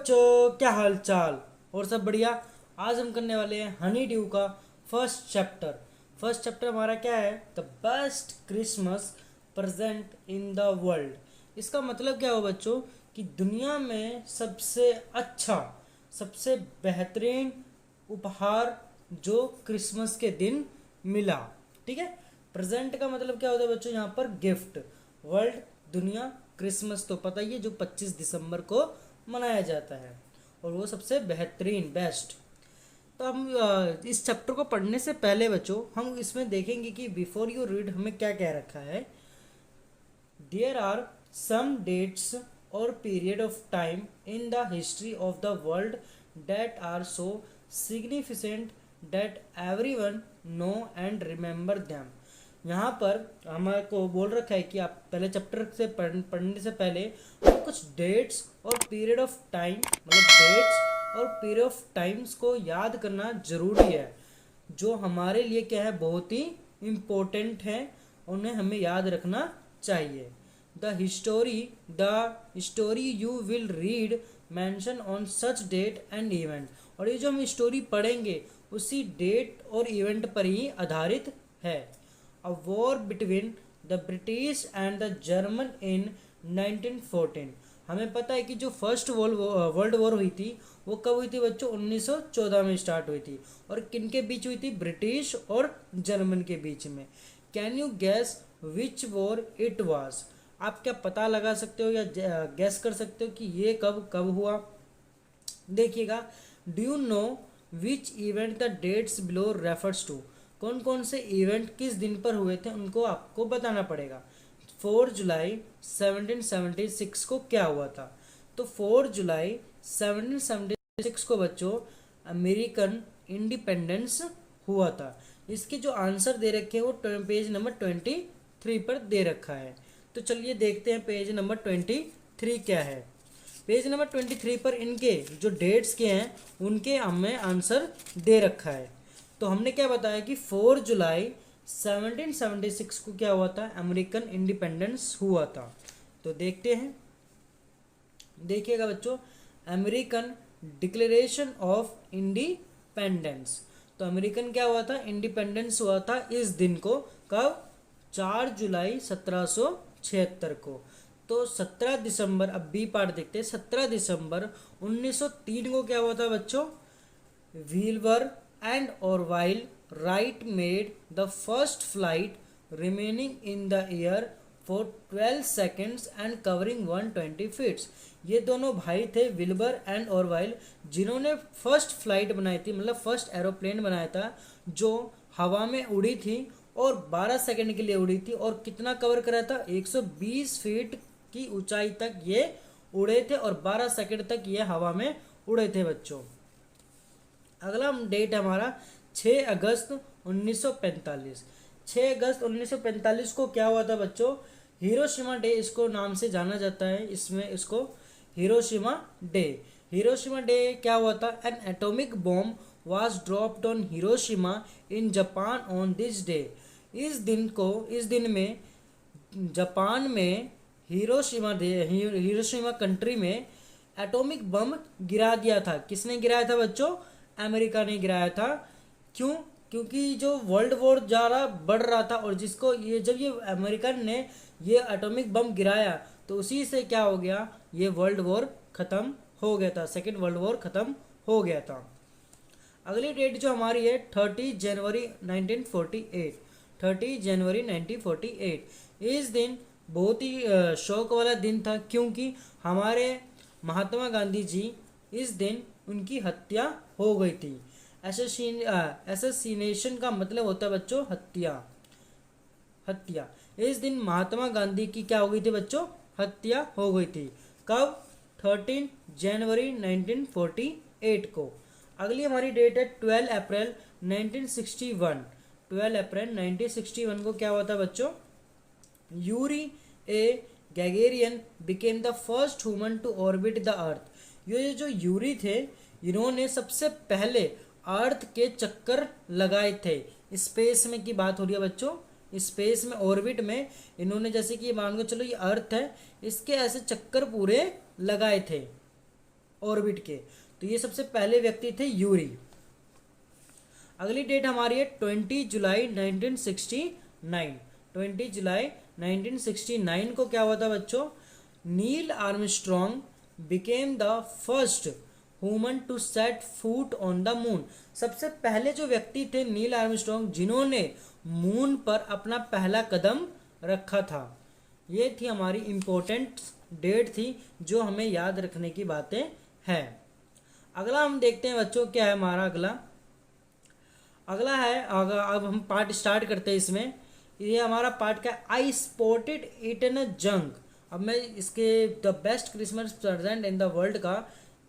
बच्चों क्या हाल चाल और सब बढ़िया। आज हम करने वाले हैं हनी ड्यू का फर्स्ट चैप्टर हमारा क्या है? The best Christmas present in the world. इसका मतलब क्या हो बच्चों कि दुनिया में सबसे अच्छा, सबसे बेहतरीन उपहार जो क्रिसमस के दिन मिला। ठीक है। प्रेजेंट का मतलब क्या होता है बच्चों? यहाँ पर गिफ्ट। वर्ल्ड, दुनिया, क्रिसमस तो पता ही है जो 25 दिसंबर को मनाया जाता है और वो सबसे बेहतरीन बेस्ट। तो हम इस चैप्टर को पढ़ने से पहले बच्चों हम इसमें देखेंगे कि बिफोर यू रीड हमें क्या क्या रखा है। देयर आर सम डेट्स और period of time in the history of the world that are so significant that everyone know and remember them. यहाँ पर हमारे को बोल रखा है कि आप पहले चैप्टर से पढ़ने से पहले हम कुछ डेट्स और पीरियड ऑफ टाइम, मतलब डेट्स और पीरियड ऑफ टाइम्स को याद करना जरूरी है, जो हमारे लिए क्या है, बहुत ही इम्पोर्टेंट है, उन्हें हमें याद रखना चाहिए। The history you will read mention on such date and event. और ये जो हम स्टोरी पढ़ेंगे उसी डेट और इवेंट पर ही आधारित है। A war between the British and the German in 1914। हमें पता है कि जो फर्स्ट वर्ल्ड वॉर हुई थी वो कब हुई थी बच्चों? 1914 में स्टार्ट हुई थी। और किन के बीच हुई थी? ब्रिटिश और जर्मन के बीच में। Can you gas which war it was? आप क्या पता लगा सकते हो या गैस कर सकते हो कि ये कब कब हुआ? देखिएगा, do you know which event the dates below refers to? कौन कौन से इवेंट किस दिन पर हुए थे उनको आपको बताना पड़ेगा। 4 जुलाई 1776 को क्या हुआ था? तो 4 जुलाई 1776 को बच्चों अमेरिकन इंडिपेंडेंस हुआ था। इसके जो आंसर दे रखे हैं वो पेज नंबर 23 पर दे रखा है। तो चलिए देखते हैं पेज नंबर 23 क्या है। पेज नंबर 23 पर इनके जो डेट्स के हैं उनके हमें आंसर दे रखा है। तो हमने क्या बताया कि 4 जुलाई 1776 को क्या हुआ था? अमेरिकन इंडिपेंडेंस हुआ था। तो देखते हैं, देखिएगा बच्चों, अमेरिकन डिक्लेरेशन ऑफ इंडिपेंडेंस। तो अमेरिकन क्या हुआ था? इंडिपेंडेंस हुआ था इस दिन को। कब? 4 जुलाई 1776 को। तो 17 दिसंबर, अब बी पार्ट देखते हैं। 17 दिसंबर 1903 को क्या हुआ था बच्चों? व्हीलवर and Orville Wright made the first flight remaining in the air for 12 seconds and covering 120 feet। ये दोनों भाई थे विल्बर एंड ऑरवाइल, जिन्होंने फर्स्ट फ्लाइट बनाई थी, मतलब फर्स्ट एरोप्लेन बनाया था जो हवा में उड़ी थी और 12 सेकंड के लिए उड़ी थी और कितना कवर करा था? 120 फीट की ऊंचाई तक ये उड़े थे और 12 सेकंड तक ये हवा में उड़े थे बच्चों। अगला डेट हमारा 6 अगस्त 1945। 6 अगस्त 1945 को क्या हुआ था बच्चों? हिरोशिमा डे इसको नाम से जाना जाता है, इसमें इसको हिरोशिमा डे। हिरोशिमा डे क्या हुआ था? N atomic bomb was dropped on Hiroshima in Japan on this day. इस दिन में जापान में हिरोशिमा कंट्री में एटॉमिक बम गिरा दिया था। किसने गिराया था बच्चों? अमेरिका ने गिराया था। क्यों? क्योंकि जो वर्ल्ड वॉर ज़्यादा बढ़ रहा था और जिसको ये जब ये अमेरिकन ने ये एटॉमिक बम गिराया तो उसी से क्या हो गया? ये वर्ल्ड वॉर ख़त्म हो गया था, सेकेंड वर्ल्ड वॉर ख़त्म हो गया था। अगली डेट जो हमारी है 30 जनवरी 1948। 30 जनवरी 1948 इस दिन बहुत ही शौक वाला दिन था, क्योंकि हमारे महात्मा गांधी जी इस दिन उनकी हत्या हो गई थी। एसेसिनेशन का मतलब होता है बच्चों हत्या। इस दिन महात्मा गांधी की क्या हो गई थी बच्चों? हत्या हो गई थी। कब? 13 जनवरी 1948 को। अगली हमारी डेट है 12 अप्रैल 1961। 12 अप्रैल 1961 को क्या हुआ था बच्चों? Yuri A Gagarin became the first human to orbit the earth. ये जो यूरी थे इन्होंने सबसे पहले अर्थ के चक्कर लगाए थे। स्पेस में की बात हो रही है बच्चों, स्पेस में ऑर्बिट में इन्होंने, जैसे कि मान लो चलो ये अर्थ है, इसके ऐसे चक्कर पूरे लगाए थे ऑर्बिट के। तो ये सबसे पहले व्यक्ति थे यूरी। अगली डेट हमारी है 20 जुलाई 1969। 20 जुलाई 1969 को क्या हुआ था बच्चों? Neil Armstrong became the first human to set foot on the moon. सबसे पहले जो व्यक्ति थे नील आर्मस्ट्रॉन्ग जिन्होंने मून पर अपना पहला कदम रखा था। ये थी हमारी इम्पोर्टेंट डेट थी जो हमें याद रखने की बातें हैं। अगला हम देखते हैं बच्चों क्या है हमारा अगला है। अब हम पार्ट स्टार्ट करते हैं इसमें। ये हमारा पार्ट क्या है? I spotted it in a junk. अब मैं इसके the best Christmas present in the world का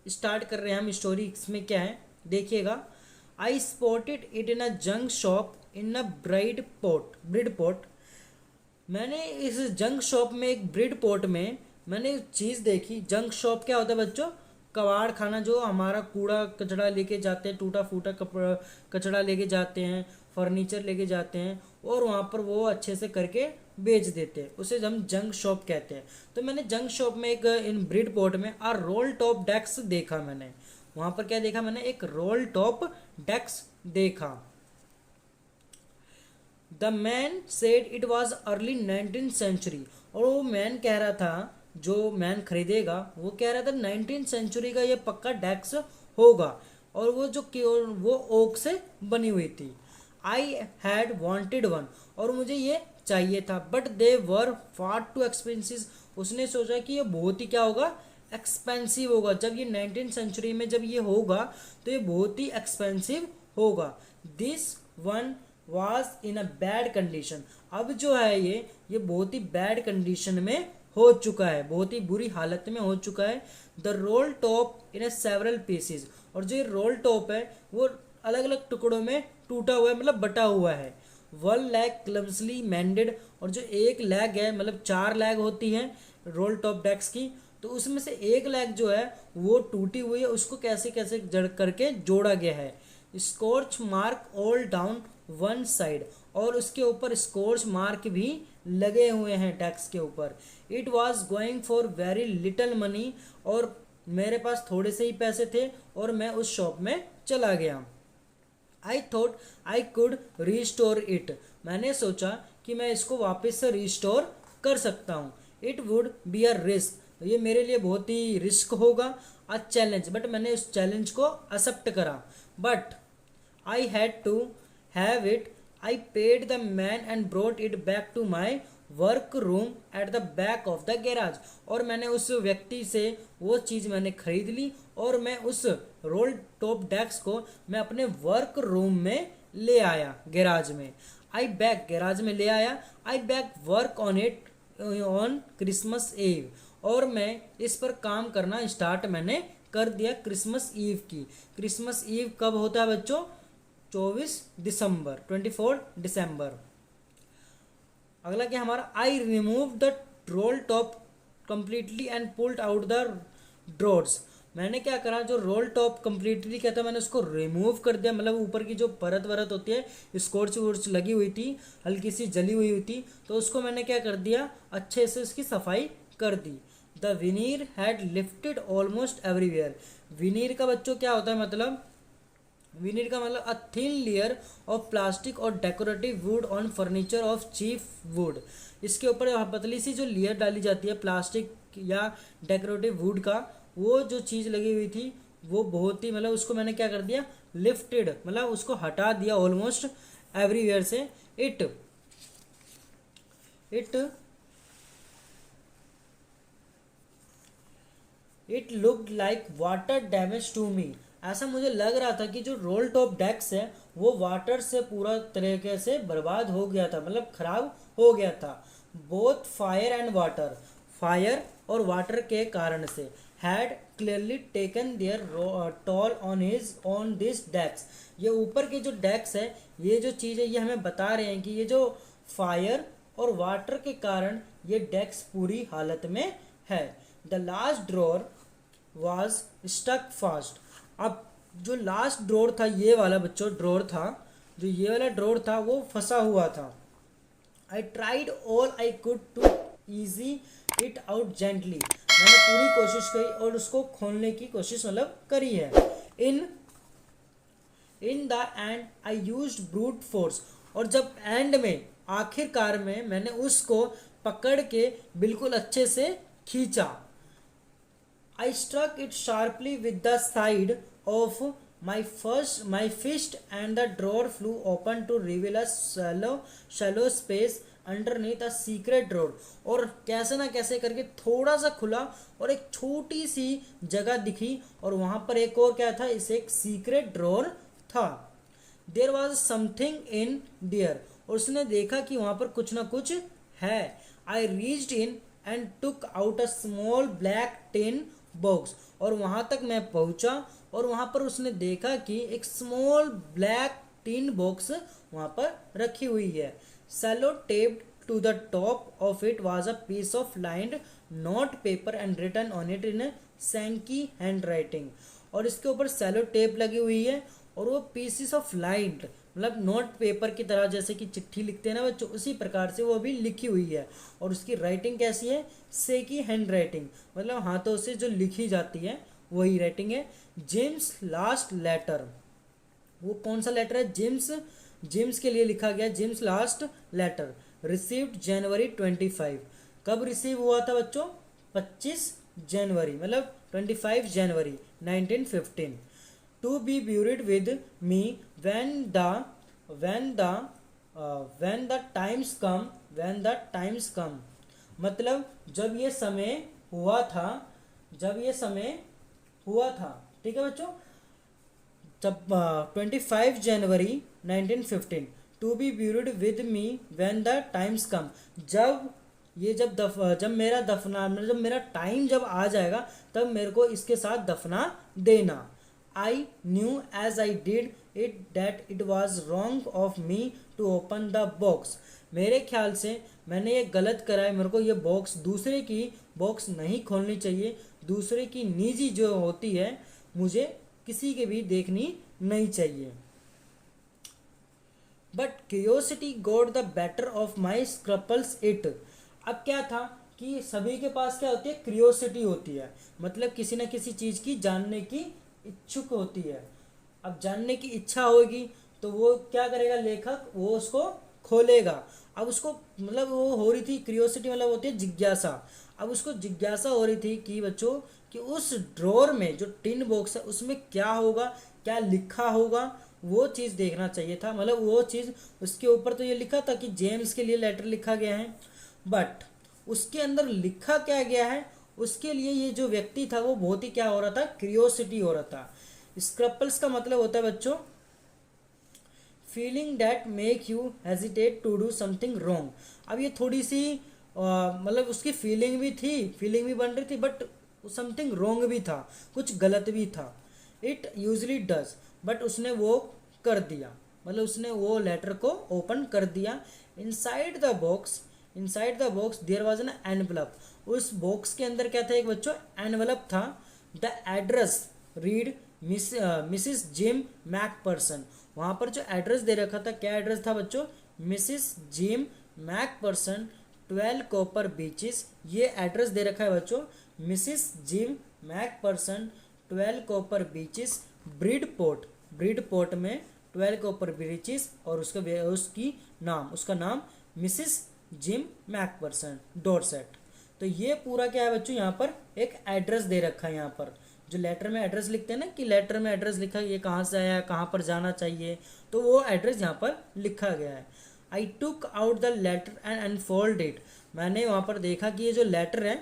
स्टार्ट कर रहे हैं हम स्टोरी। इसमें क्या है देखिएगा। I spotted it in a junk shop in a Bridport. मैंने इस जंक शॉप में एक ब्रिड पॉट में मैंने चीज़ देखी। जंक शॉप क्या होता है बच्चों? कबाड़ खाना, जो हमारा कूड़ा कचड़ा लेके जाते हैं, टूटा फूटा कचड़ा लेके जाते हैं, फर्नीचर लेके जाते हैं और वहाँ पर वो अच्छे से करके बेच देते हैं, उसे हम जंक शॉप कहते हैं। तो मैंने जंक शॉप में एक इन ब्रिड पॉट में रोल टॉप डेस्क देखा। मैंने वहाँ पर क्या देखा? मैंने एक रोल टॉप डेस्क देखा। The man said it was early 19th century. और वो मैन कह रहा था, जो मैन खरीदेगा वो कह रहा था 19th सेंचुरी का ये पक्का डेस्क होगा। और वो ओक से बनी हुई थी। I had wanted one. और मुझे ये चाहिए था। But they were far too expensive. उसने सोचा कि ये बहुत ही क्या होगा? एक्सपेंसिव होगा। जब ये 19th सेंचुरी में जब ये होगा तो ये बहुत ही एक्सपेंसिव होगा। This one was in a bad condition. अब जो है ये बहुत ही बैड कंडीशन में हो चुका है, बहुत ही बुरी हालत में हो चुका है। The role top in A several pieces. और जो ये रोल टॉप है वो अलग अलग टुकड़ों में टूटा हुआ है, मतलब बटा हुआ है। One leg clumsily mended. और जो एक लैग है, मतलब 4 लैग होती है रोल टॉप डेस्क की, तो उसमें से एक लैग जो है वो टूटी हुई है, उसको कैसे कैसे जड़ करके जोड़ा गया है। Scorch mark all down one side. और उसके ऊपर स्कॉर्च मार्क भी लगे हुए हैं डेस्क के ऊपर। It was going for very little money. और मेरे पास थोड़े से ही पैसे थे और मैं उस शॉप में चला गया। I thought I could restore it. मैंने सोचा कि मैं इसको वापस से रीस्टोर कर सकता हूँ। It would be a risk. ये मेरे लिए बहुत ही रिस्क होगा। A challenge. बट मैंने उस चैलेंज को एक्सेप्ट करा। But I had to have it. I paid the man and brought it back to my work room at the back of the garage. और मैंने उस व्यक्ति से वो चीज़ मैंने खरीद ली और मैं उस रोल टॉप डेस्क को मैं अपने वर्क रूम में ले आया, गैराज में। गैराज में ले आया। I back work on it on Christmas Eve. और मैं इस पर काम करना स्टार्ट मैंने कर दिया क्रिसमस ईव की। क्रिसमस ईव कब होता है बच्चों? 24 दिसंबर। अगला क्या हमारा? I remove the role top completely and pulled out the drawers. मैंने क्या करा? जो रोल टॉप कंप्लीटली कहता है मैंने उसको रिमूव कर दिया, मतलब ऊपर की जो परत वरत होती है, स्कॉर्च वोर्च लगी हुई थी, हल्की सी जली हुई थी, तो उसको मैंने क्या कर दिया? अच्छे से उसकी सफाई कर दी। The veneer had lifted almost everywhere. Veneer का बच्चों क्या होता है मतलब? विनीर का मतलब a thin layer of plastic और decorative wood on furniture of cheap wood. इसके ऊपर पतली सी जो लेयर डाली जाती है प्लास्टिक या डेकोरेटिव वुड का, वो जो चीज़ लगी हुई थी वो बहुत ही मतलब उसको मैंने क्या कर दिया? लिफ्टेड, मतलब उसको हटा दिया ऑलमोस्ट एवरीवेयर से। It looked like water damage to me. ऐसा मुझे लग रहा था कि जो रोल टॉप डेस्क है वो वाटर से पूरा तरीके से बर्बाद हो गया था, मतलब खराब हो गया था। Both fire and water. Fire और वाटर के कारण से had clearly taken their toll on this desk. ये ऊपर के जो डेस्क है, ये जो चीज़ है, ये हमें बता रहे हैं कि ये जो फायर और वाटर के कारण ये डेस्क पूरी हालत में है। The last drawer was stuck fast. अब जो लास्ट ड्रॉर था, ये वाला बच्चों ड्रॉर था, जो ये वाला ड्रॉर था वो फंसा हुआ था। I tried all I could to ease it out gently. मैंने पूरी कोशिश करी और उसको खोलने की कोशिश मतलब करी है। In in the end I used brute force, और जब एंड में आखिरकार में मैंने उसको पकड़ के बिल्कुल अच्छे से खींचा। I struck it sharply with the side of my fist, and the drawer flew open to reveal a shallow space underneath a secret drawer। और कैसे ना कैसे करके थोड़ा सा खुला और एक छोटी सी जगह दिखी, और वहां पर एक और क्या था, इसे एक सीक्रेट ड्रॉर था। There was something in there, और उसने देखा कि वहां पर कुछ ना कुछ है। I reached in and took out a small black tin box, और वहां तक मैं पहुंचा और वहां पर उसने देखा कि एक स्मॉल ब्लैक टिन बॉक्स वहां पर रखी हुई है। Sellotaped to the top of it was a piece of lined note paper and written on it in shaky hand writing, और इसके ऊपर सेलो टेप लगी हुई है, और वो पीसेस ऑफ लाइंड मतलब नोट पेपर की तरह, जैसे कि चिट्ठी लिखते हैं ना बच्चों, उसी प्रकार से वो भी लिखी हुई है। और उसकी राइटिंग कैसी है, सेकी हैंड राइटिंग, मतलब हाथों से जो लिखी जाती है वही राइटिंग है। जेम्स लास्ट लेटर, वो कौन सा लेटर है, जेम्स के लिए लिखा गया। जेम्स लास्ट लेटर रिसीव्ड जनवरी 25, कब रिसीव हुआ था बच्चों, 25 जनवरी, मतलब 25 जनवरी 1915। To be buried with me when the times come, मतलब जब ये समय हुआ था, ठीक है बच्चों। जब 25 जनवरी 1915, to be buried with me when the times come, जब मेरा दफना, मतलब जब मेरा टाइम जब आ जाएगा तब मेरे को इसके साथ दफना देना। I knew as I did it that it was wrong of me to open the box। मेरे ख्याल से मैंने ये गलत करा है, मेरे को ये बॉक्स, दूसरे की बॉक्स नहीं खोलनी चाहिए, दूसरे की निजी जो होती है मुझे किसी के भी देखनी नहीं चाहिए। But curiosity got the better of my scruples it. अब क्या था कि सभी के पास क्या होती है, क्यूरियोसिटी होती है, मतलब किसी न किसी चीज़ की जानने की इच्छुक होती है। अब जानने की इच्छा होगी तो वो क्या करेगा लेखक, वो उसको खोलेगा। अब उसको मतलब वो हो रही थी क्यूरियोसिटी, मतलब होती है जिज्ञासा। अब उसको जिज्ञासा हो रही थी कि बच्चों कि उस ड्रॉर में जो टिन बॉक्स है उसमें क्या होगा, क्या लिखा होगा, वो चीज़ देखना चाहिए था। मतलब वो चीज़, उसके ऊपर तो ये लिखा था कि जेम्स के लिए लेटर लिखा गया है, बट उसके अंदर लिखा क्या गया है, उसके लिए ये जो व्यक्ति था वो बहुत ही क्या हो रहा था, क्यूरियोसिटी हो रहा था। स्क्रपल्स का मतलब होता है बच्चों feeling that make you hesitate to do something wrong. अब ये थोड़ी सी मतलब उसकी फीलिंग भी थी, फीलिंग भी बन रही थी, बट समथिंग रॉन्ग भी था, कुछ गलत भी था। इट यूजली डज, बट उसने वो कर दिया, मतलब उसने वो लेटर को ओपन कर दिया। Inside the box there was an envelope. उस बॉक्स के अंदर क्या था, एक बच्चों एनवलप था। The address read Mrs Jim McPherson. वहाँ पर जो एड्रेस दे रखा था, क्या एड्रेस था बच्चों, Mrs Jim McPherson 12 Copper Beeches. ये एड्रेस दे रखा है बच्चों, Mrs Jim McPherson 12 Copper Beeches Bridport में 12 कॉपर बीचेस, और उसका नाम मिसिस जिम मैकपर्सन डॉर्सेट। तो ये पूरा क्या है बच्चों, यहाँ पर एक एड्रेस दे रखा है। यहाँ पर जो लेटर में एड्रेस लिखते हैं ना, कि लेटर में एड्रेस लिखा है, ये कहाँ से आया है, कहाँ पर जाना चाहिए, तो वो एड्रेस यहाँ पर लिखा गया है। I took out the letter and unfold it. मैंने वहाँ पर देखा कि ये जो लेटर है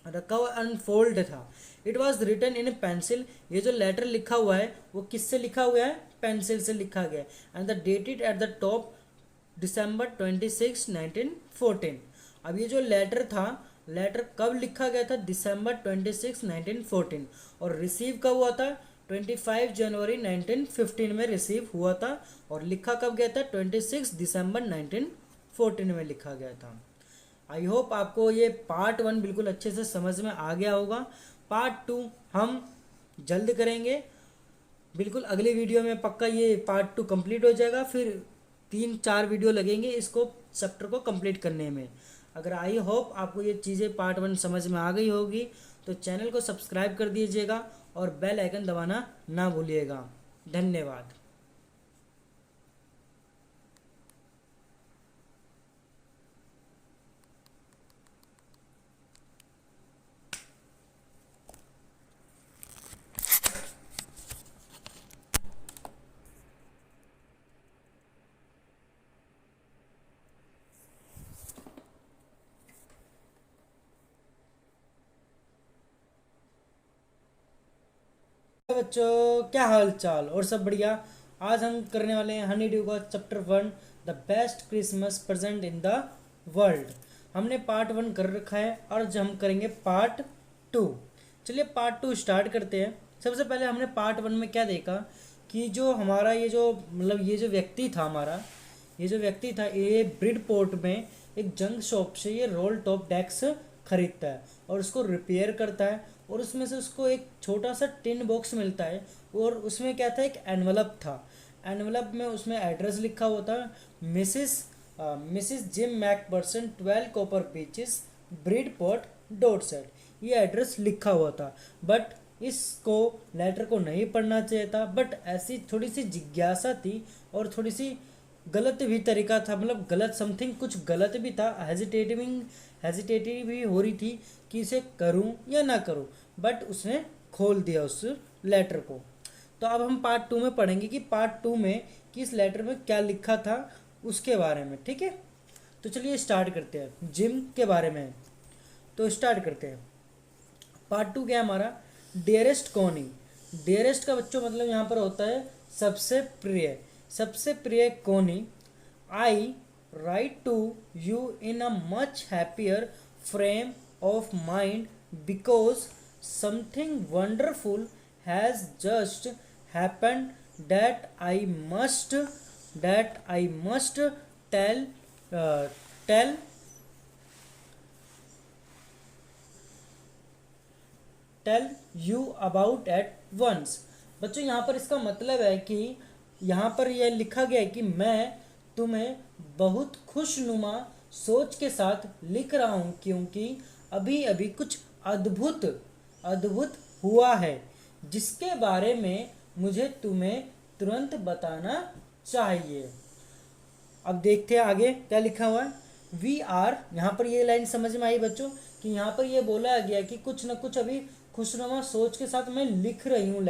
रखा हुआ अनफोल्ड था। It was written in pencil. ये जो लेटर लिखा हुआ है वो किससे लिखा हुआ है, पेंसिल से लिखा गया है। And the dated at the top December 26, 1914। अब ये जो लेटर था, लेटर कब लिखा गया था, December 26, 1914, और रिसीव कब हुआ था, 25 जनवरी 1915 में रिसीव हुआ था, और लिखा कब गया था, 26 दिसंबर 1914 में लिखा गया था। आई होप आपको ये पार्ट 1 बिल्कुल अच्छे से समझ में आ गया होगा। पार्ट 2 हम जल्द करेंगे, बिल्कुल अगले वीडियो में पक्का ये पार्ट 2 कंप्लीट हो जाएगा। फिर 3-4 वीडियो लगेंगे इसको चैप्टर को कंप्लीट करने में। अगर आई होप आपको ये चीज़ें पार्ट 1 समझ में आ गई होगी, तो चैनल को सब्सक्राइब कर दीजिएगा और बेल आइकन दबाना ना भूलिएगा। धन्यवाद। बच्चों, क्या हाल चाल और सब बढ़िया। आज हम करने वाले हैं हनी ड्यू का chapter 1, the best Christmas present in the world. हमने पार्ट 1 कर रखा है और आज हम करेंगे पार्ट 2। चलिए पार्ट 2 स्टार्ट करते हैं। सबसे पहले हमने पार्ट 1 में क्या देखा कि जो हमारा ये जो व्यक्ति था, ये ब्रिडपोर्ट में एक जंक शॉप से ये रोल टॉप डेस्क खरीदता है और उसको रिपेयर करता है, और उसमें से उसको एक छोटा सा टिन बॉक्स मिलता है और उसमें क्या था, एक एनवलप था। एनवलप में उसमें एड्रेस लिखा हुआ था, Mrs Jim McPherson 12 Copper Beeches Bridport Dorset. ये एड्रेस लिखा हुआ था, बट इसको लेटर को नहीं पढ़ना चाहिए था, बट ऐसी थोड़ी सी जिज्ञासा थी और थोड़ी सी गलत भी तरीका था, मतलब गलत समथिंग कुछ गलत भी था, हेजिटेटिव भी हो रही थी कि इसे करूं या ना करूं, बट उसने खोल दिया उस लेटर को। तो अब हम पार्ट 2 में पढ़ेंगे कि पार्ट 2 में कि इस लेटर में क्या लिखा था उसके बारे में, ठीक है। तो चलिए स्टार्ट करते हैं जिम के बारे में। तो स्टार्ट करते हैं। पार्ट 2 क्या है हमारा, डियरेस्ट कॉनी। डियरेस्ट का बच्चों मतलब यहाँ पर होता है सबसे प्रिय। सबसे प्रिय Connie, I write to you in a much happier frame of mind because something wonderful has just happened that I must tell tell tell you about at once. बच्चों यहाँ पर इसका मतलब है कि यहाँ पर यह लिखा गया है कि मैं तुम्हें बहुत खुशनुमा सोच के साथ लिख रहा हूँ, क्योंकि अभी अभी कुछ अद्भुत अद्भुत हुआ है जिसके बारे में मुझे तुम्हें तुरंत बताना चाहिए। अब देखते हैं आगे क्या लिखा हुआ है। वी आर, यहाँ पर ये लाइन समझ में आई बच्चों कि यहाँ पर ये बोला गया कि कुछ न कुछ अभी खुशनुमा सोच के साथ मैं लिख रही हूँ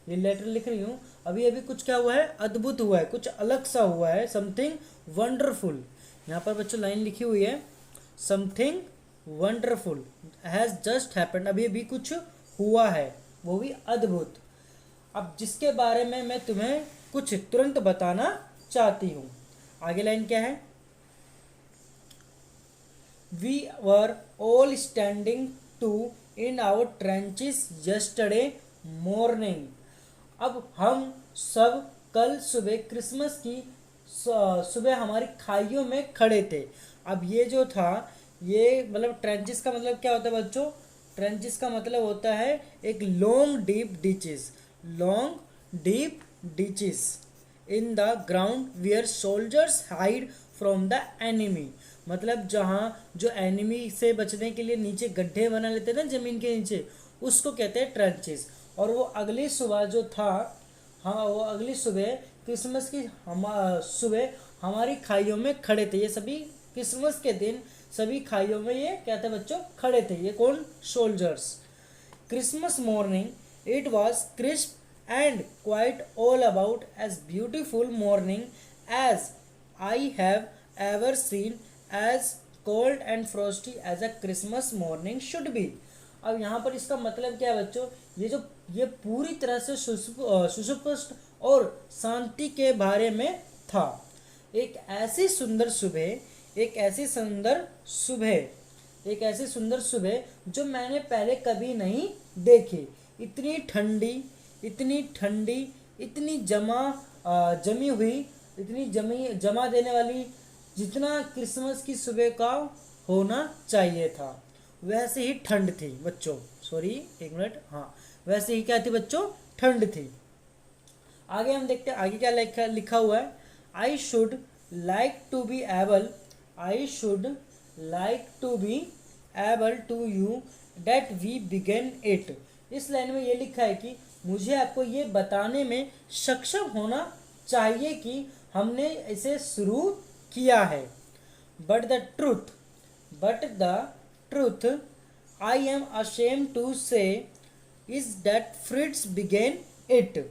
ये लेटर लिख रही हूँ। अभी अभी कुछ क्या हुआ है, अद्भुत हुआ है, कुछ अलग सा हुआ है, समथिंग वंडरफुल। यहाँ पर बच्चों लाइन लिखी हुई है, something wonderful has just happened, अभी अभी कुछ हुआ है वो भी अद्भुत, अब जिसके बारे में मैं तुम्हें कुछ तुरंत बताना चाहती हूँ। आगे लाइन क्या है, we were all standing to in our trenches yesterday morning. अब हम सब कल सुबह क्रिसमस की सुबह हमारी खाइयों में खड़े थे। अब ये जो था, ये मतलब ट्रेंचेस का मतलब क्या होता है बच्चों, ट्रेंचेस का मतलब होता है एक long deep ditches in the ground where soldiers hide from the enemy. मतलब जहाँ जो एनिमी से बचने के लिए नीचे गड्ढे बना लेते हैं ना जमीन के नीचे, उसको कहते हैं ट्रेंचेस। और वो अगली सुबह जो था, हाँ वो अगली सुबह क्रिसमस की सुबह हमारी खाइयों में खड़े थे। ये सभी क्रिसमस के दिन सभी खाइयों में ये क्या थे बच्चों, खड़े थे। ये कौन, soldiers. Christmas morning it was crisp and quite all about as beautiful morning as I have ever seen, as cold and frosty as a Christmas morning should be. अब यहाँ पर इसका मतलब क्या है बच्चों, ये पूरी तरह से सुस्पष्ट और शांति के बारे में था। एक ऐसी सुंदर सुबह जो मैंने पहले कभी नहीं देखी। इतनी ठंडी, इतनी जमी हुई, इतनी जमा देने वाली, जितना क्रिसमस की सुबह का होना चाहिए था वैसे ही ठंड थी बच्चों। सॉरी एक मिनट, हाँ वैसे ही क्या थी बच्चों, ठंड थी। आगे हम देखते हैं आगे क्या लिखा हुआ है। I should like to be like to be able to you that we begin it। इस लाइन में ये लिखा है कि मुझे आपको ये बताने में सक्षम होना चाहिए कि हमने इसे शुरू किया है। But the truth I am ashamed to say is that Fritz began it.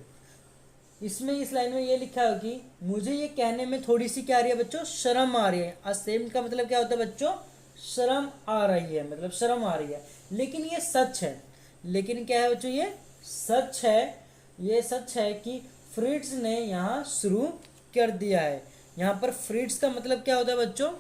इसमें इस लाइन में ये लिखा है कि मुझे ये कहने में थोड़ी सी क्या आ रही है बच्चों, शर्म आ रही है। ashamed का मतलब क्या होता है बच्चों, शर्म आ रही है, मतलब शर्म आ रही है। लेकिन ये सच है, लेकिन क्या है बच्चों, ये सच है, ये सच है कि फ्रिट्स ने यहाँ शुरू कर दिया है। यहाँ पर फ्रिट्स का मतलब क्या होता है बच्चों,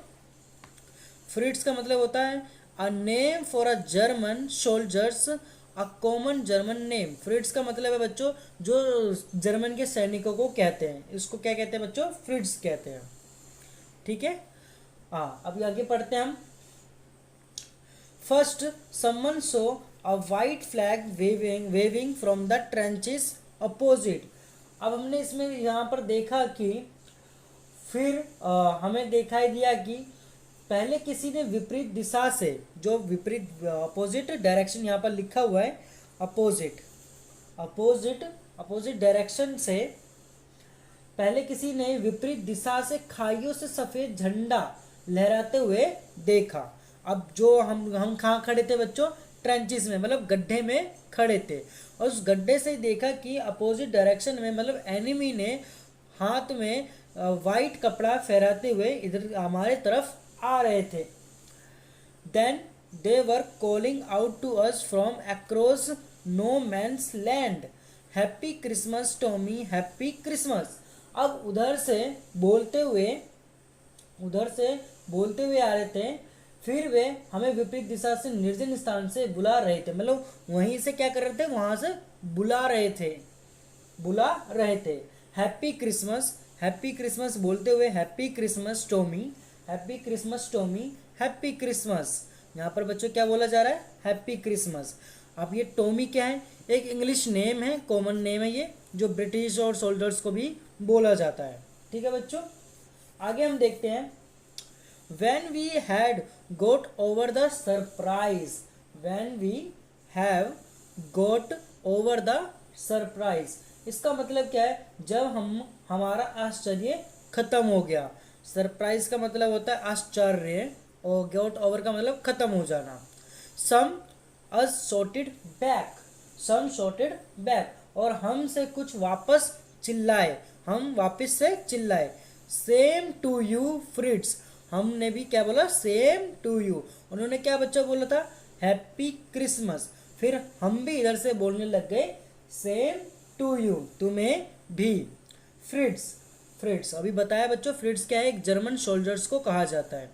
फ्रिट्स का मतलब होता है a name for a German soldiers, a common German name. फ्रिट्स का मतलब है बच्चों जो जर्मन के सैनिकों को कहते हैं, इसको क्या कहते हैं बच्चों, फ्रिट्स कहते हैं। ठीक है, हाँ अभी आगे पढ़ते हैं हम। First someone saw a white flag waving from the trenches opposite. अब हमने इसमें यहाँ पर देखा कि फिर हमें दिखाई दिया कि पहले किसी ने विपरीत दिशा से, जो विपरीत अपोजिट डायरेक्शन यहाँ पर लिखा हुआ है, अपोजिट डायरेक्शन से पहले किसी ने विपरीत दिशा से खाइयों से सफेद झंडा लहराते हुए देखा। अब जो हम कहाँ खड़े थे बच्चों, ट्रेंचेस में, मतलब गड्ढे में खड़े थे, और उस गड्ढे से ही देखा कि अपोजिट डायरेक्शन में, मतलब एनिमी ने हाथ में वाइट कपड़ा फहराते हुए इधर हमारे तरफ आ रहे थे। Then they were calling out to us from across no man's land, happy Christmas Tommy, happy Christmas. अब उधर से बोलते हुए आ रहे थे, फिर वे हमें विपरीत दिशा से निर्जन स्थान से बुला रहे थे, मतलब वहीं से क्या कर रहे थे, वहां से बुला रहे थे। हैप्पी क्रिसमस बोलते हुए happy Christmas Tommy, happy Christmas Tommy, happy Christmas. यहाँ पर बच्चों क्या बोला जा रहा है, हैप्पी क्रिसमस। अब ये टॉमी क्या है, एक इंग्लिश नेम है, कॉमन नेम है ये, जो ब्रिटिश और सोल्जर्स को भी बोला जाता है। ठीक है बच्चों, आगे हम देखते हैं। When we had got over the surprise, इसका मतलब क्या है, जब हमारा आश्चर्य खत्म हो गया। सरप्राइज का मतलब होता है आश्चर्य, और गेट ओवर का मतलब खत्म हो जाना। सम शॉटेड बैक, और हम से कुछ वापस चिल्लाए, सेम टू यू फ्रिट्स, हमने भी क्या बोला, सेम टू यू। उन्होंने क्या बच्चा बोला था, हैप्पी क्रिसमस। फिर हम भी इधर से बोलने लग गए सेम टू यू, तुम्हें भी। फ्रिट्स अभी बताया बच्चों, फ्रिट्स क्या है, एक जर्मन सोल्जर्स को कहा जाता है।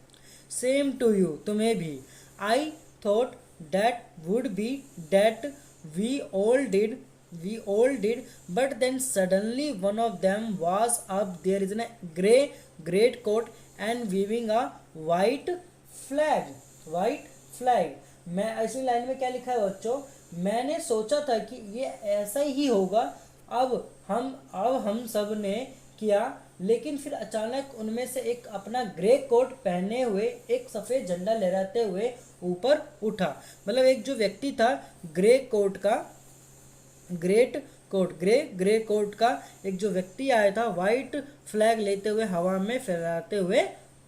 सेम टू यू, तुम्हें भी। I thought that would be that we all did, but then suddenly one of them was up there is a great coat and weaving a white flag. मैं ऐसी line में क्या लिखा है बच्चों, मैंने सोचा था कि ये ऐसा ही होगा, अब हम सब ने किया, लेकिन फिर अचानक उनमें से एक अपना ग्रे कोट पहने हुए, एक सफ़ेद झंडा लहराते हुए ऊपर उठा। मतलब एक जो व्यक्ति था ग्रे कोट का एक जो व्यक्ति आया था, वाइट फ्लैग लेते हुए हवा में फहराते हुए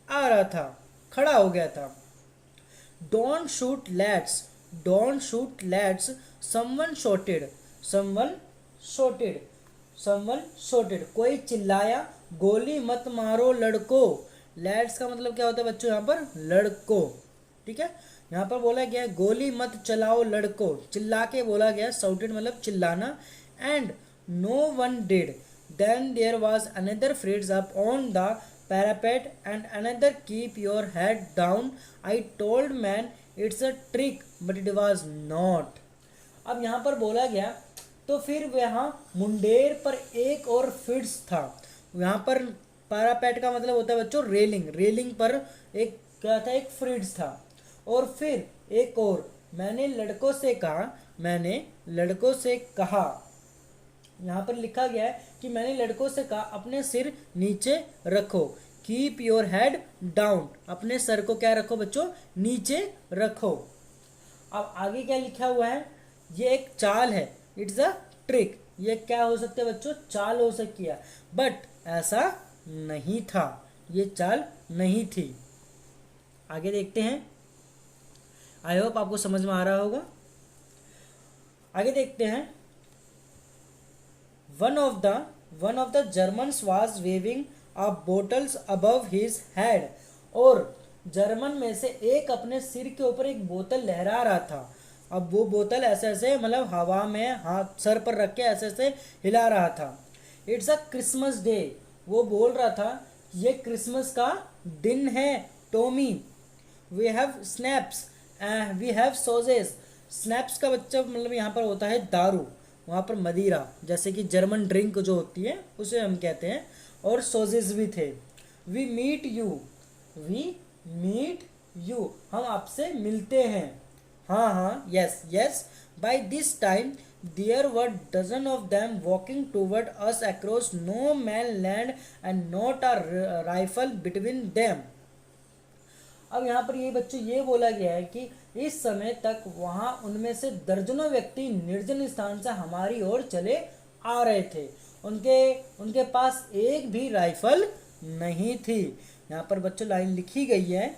आ रहा था, खड़ा हो गया था। Don't shoot let's, someone shotted, कोई चिल्लाया, गोली मत मारो लड़को। लेट्स का मतलब क्या होता है बच्चों, यहाँ पर लड़को। ठीक है, यहाँ पर बोला गया है गोली मत चलाओ लड़को, चिल्ला के बोला गया, शॉटेड मतलब चिल्लाना। And no one did, then there was another Fritz up on the parapet and another keep your head down, I told man it's a trick but it was not। अब यहाँ पर बोला गया, तो फिर वहाँ मुंडेर पर एक और फ्रिट्स था। यहाँ पर पैरापेट का मतलब होता है बच्चों रेलिंग पर एक क्या था, एक फ्रिट्स था। और फिर एक और, मैंने लड़कों से कहा, यहाँ पर लिखा गया है कि मैंने लड़कों से कहा अपने सिर नीचे रखो, कीप योर हेड डाउन, अपने सर को क्या रखो बच्चों, नीचे रखो। अब आगे क्या लिखा हुआ है, ये एक चाल है, इट्स अ ट्रिक, ये क्या हो सकता है बच्चों, चाल हो सकती है, बट ऐसा नहीं था, ये चाल नहीं थी। आगे देखते हैं, आई होप आपको समझ में आ रहा होगा। आगे देखते हैं, one of the Germans was waving a bottles above his head, और जर्मन में से एक अपने सिर के ऊपर एक बोतल लहरा रहा था। अब वो बोतल ऐसे ऐसे मतलब हवा में हाथ सर पर रख के ऐसे ऐसे हिला रहा था। इट्स अ क्रिसमस डे, वो बोल रहा था ये क्रिसमस का दिन है Tommy. We have schnapps, we have sausages. Schnapps का बच्चा मतलब यहाँ पर होता है दारू, वहाँ पर मदिरा, जैसे कि जर्मन ड्रिंक जो होती है उसे हम कहते हैं, और सॉसेस भी थे। वी मीट यू, हम आपसे मिलते हैं। हाँ हाँ, yes yes. By this time there were dozen of them walking toward us across no man land and not a rifle between them. अब यहाँ पर ये बच्चों ये बोला गया है कि इस समय तक वहाँ उनमें से दर्जनों व्यक्ति निर्जन स्थान से हमारी ओर चले आ रहे थे, उनके पास एक भी राइफल नहीं थी। यहाँ पर बच्चों लाइन लिखी गई है